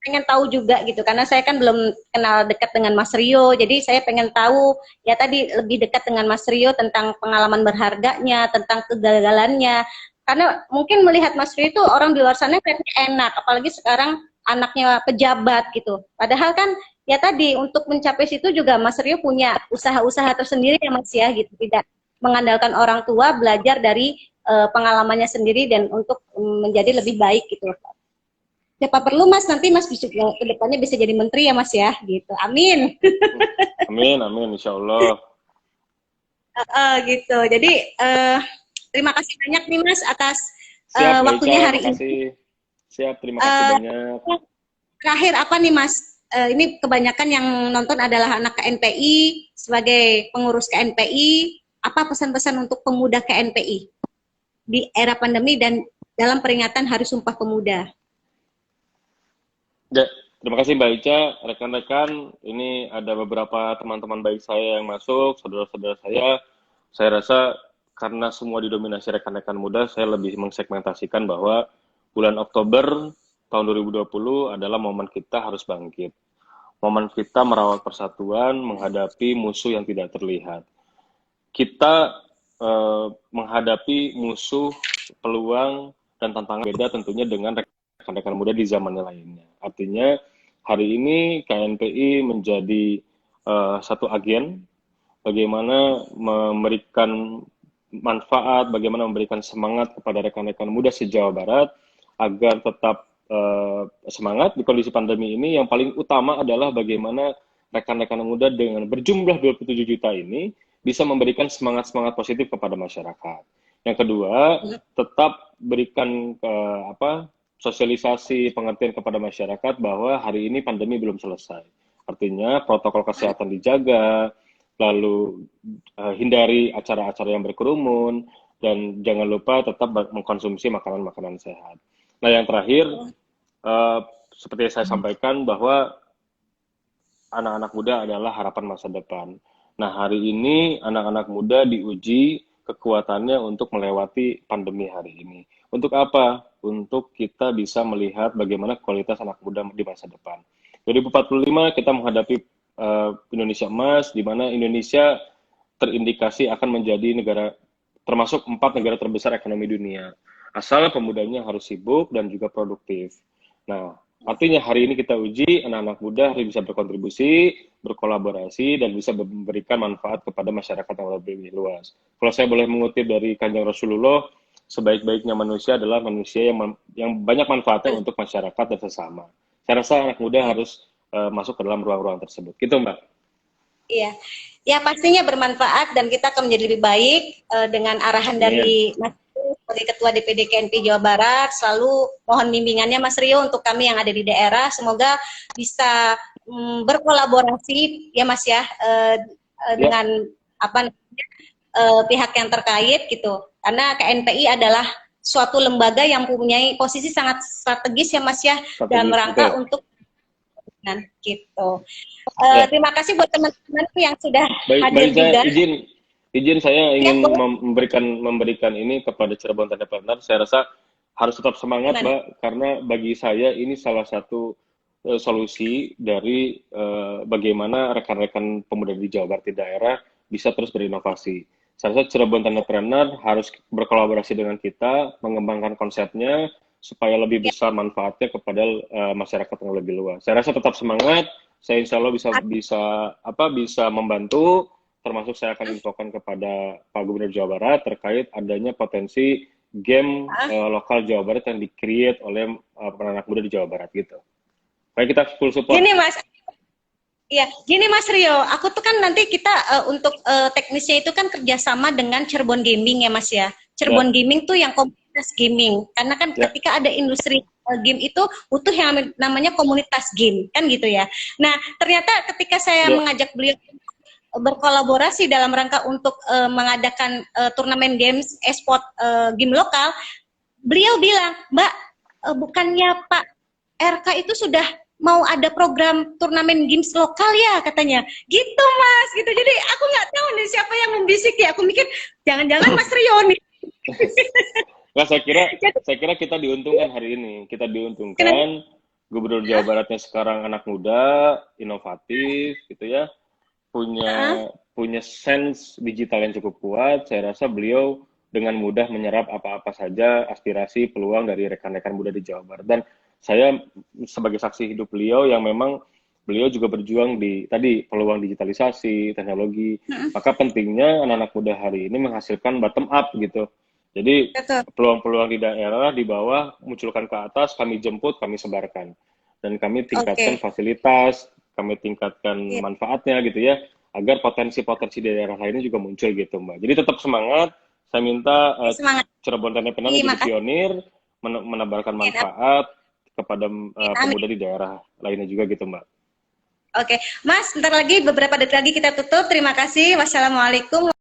A: pengen tahu juga gitu karena saya kan belum kenal dekat dengan Mas Rio, jadi saya pengen tahu ya tadi lebih dekat dengan Mas Rio tentang pengalaman berharganya, tentang kegagalannya. Karena mungkin melihat Mas Rio itu orang di luar sana kayaknya enak, apalagi sekarang anaknya pejabat gitu. Padahal kan ya tadi untuk mencapai situ juga Mas Rio punya usaha-usaha tersendiri ya Mas ya gitu, tidak mengandalkan orang tua, belajar dari pengalamannya sendiri dan untuk menjadi lebih baik gitu. siapa perlu Mas, nanti Mas bisa ke depannya bisa jadi menteri ya Mas ya, gitu. Amin.
B: Amin, amin, insya Allah.
A: Gitu. Jadi terima kasih banyak nih Mas atas
B: Siap, Mbak Ica,
A: waktunya hari ini.
B: makasih. Siap, terima kasih banyak.
A: Terakhir apa nih Mas? Ini kebanyakan yang nonton adalah anak KNPI. Sebagai pengurus KNPI, apa pesan-pesan untuk pemuda KNPI di era pandemi dan dalam peringatan Hari Sumpah Pemuda?
B: Ya, terima kasih Mbak Ica, rekan-rekan. Ini ada beberapa teman-teman baik saya yang masuk, saudara-saudara saya. Saya rasa karena semua didominasi rekan-rekan muda, saya lebih mengsegmentasikan bahwa bulan Oktober tahun 2020 adalah momen kita harus bangkit. Momen kita merawat persatuan, menghadapi musuh yang tidak terlihat. Kita menghadapi musuh, peluang, dan tantangan beda tentunya dengan rekan-rekan muda di zamannya lainnya. Artinya hari ini KNPI menjadi satu agen bagaimana memberikan manfaat, bagaimana memberikan semangat kepada rekan-rekan muda se-Jawa Barat agar tetap semangat di kondisi pandemi ini. Yang paling utama adalah bagaimana rekan-rekan muda dengan berjumlah 27 juta ini bisa memberikan semangat-semangat positif kepada masyarakat. Yang kedua, tetap berikan sosialisasi pengertian kepada masyarakat bahwa hari ini pandemi belum selesai. Artinya protokol kesehatan dijaga, lalu hindari acara-acara yang berkerumun, dan jangan lupa tetap mengkonsumsi makanan-makanan sehat. Nah, yang terakhir, seperti yang saya sampaikan bahwa anak-anak muda adalah harapan masa depan. Nah, hari ini anak-anak muda diuji kekuatannya untuk melewati pandemi hari ini. Untuk apa? Untuk kita bisa melihat bagaimana kualitas anak muda di masa depan. 2045 kita menghadapi Indonesia Emas, di mana Indonesia terindikasi akan menjadi negara termasuk 4 negara terbesar ekonomi dunia. Asal pemudanya harus sibuk dan juga produktif. Nah, artinya hari ini kita uji anak-anak muda harus bisa berkontribusi, berkolaborasi, dan bisa memberikan manfaat kepada masyarakat yang lebih luas. Kalau saya boleh mengutip dari Kanjeng Rasulullah, sebaik-baiknya manusia adalah manusia yang banyak manfaatnya untuk masyarakat dan sesama. Saya rasa anak muda harus masuk ke dalam ruang-ruang tersebut. Gitu, Mbak.
A: Iya, ya pastinya bermanfaat dan kita akan menjadi lebih baik dengan arahan dari Mas Rio sebagai Ketua DPD KNPI Jawa Barat. Selalu mohon bimbingannya Mas Rio untuk kami yang ada di daerah. Semoga bisa berkolaborasi ya Mas ya dengan apa pihak yang terkait gitu. Karena KNPI adalah suatu lembaga yang mempunyai posisi sangat strategis ya Mas ya dalam rangka untuk gitu. Terima kasih buat teman-teman yang sudah hadir juga.
B: Izin saya ingin memberikan ini kepada Cirebon Entrepreneur. Saya rasa harus tetap semangat, Mbak, karena bagi saya ini salah satu solusi dari bagaimana rekan-rekan pemuda di Jawa Barat di daerah bisa terus berinovasi. Saya rasa Cirebon Entrepreneur harus berkolaborasi dengan kita, mengembangkan konsepnya, supaya lebih besar manfaatnya kepada masyarakat yang lebih luas. Saya rasa tetap semangat. Saya insya Allah bisa membantu. Termasuk saya akan infokan kepada Pak Gubernur Jawa Barat terkait adanya potensi game lokal Jawa Barat yang di-create oleh anak muda di Jawa Barat gitu. Baik, kita full support.
A: Gini Mas, ya, gini Mas Rio, aku tuh kan nanti kita untuk teknisnya itu kan kerjasama dengan Cirebon Gaming ya Mas ya. Cirebon Gaming tuh yang gaming, karena kan ketika ada industri game itu butuh yang namanya komunitas game, kan gitu ya. Nah, ternyata ketika saya mengajak beliau berkolaborasi dalam rangka untuk mengadakan turnamen games e-sport game lokal, beliau bilang, Mbak, bukannya Pak RK itu sudah mau ada program turnamen games lokal ya katanya, gitu Mas, gitu. Jadi aku nggak tahu nih siapa yang membisiki. Aku mikir jangan-jangan Mas Rio nih.
B: Nah, saya kira kita diuntungkan hari ini. Kita diuntungkan Gubernur Jawa Baratnya sekarang anak muda, inovatif, gitu ya, punya sense digital yang cukup kuat. Saya rasa beliau dengan mudah menyerap apa-apa saja aspirasi, peluang dari rekan-rekan muda di Jawa Barat. Dan saya sebagai saksi hidup beliau yang memang beliau juga berjuang di tadi peluang digitalisasi, teknologi. Maka pentingnya anak-anak muda hari ini menghasilkan bottom up gitu. Jadi
A: Betul.
B: peluang-peluang di daerah di bawah munculkan ke atas, kami jemput, kami sebarkan. Dan kami tingkatkan
A: Oke.
B: fasilitas, kami tingkatkan
A: Iya.
B: manfaatnya gitu ya, agar potensi-potensi di daerah lainnya juga muncul gitu Mbak. Jadi tetap semangat, saya minta
A: Semangat.
B: Cirebon Tanda Penanda
A: Terima
B: jadi
A: kasih.
B: pionir, menebarkan
A: Amin,
B: manfaat kepada
A: amin.
B: pemuda di daerah lainnya juga gitu Mbak.
A: Oke, Mas, bentar lagi beberapa detik lagi kita tutup. Terima kasih. Wassalamualaikum.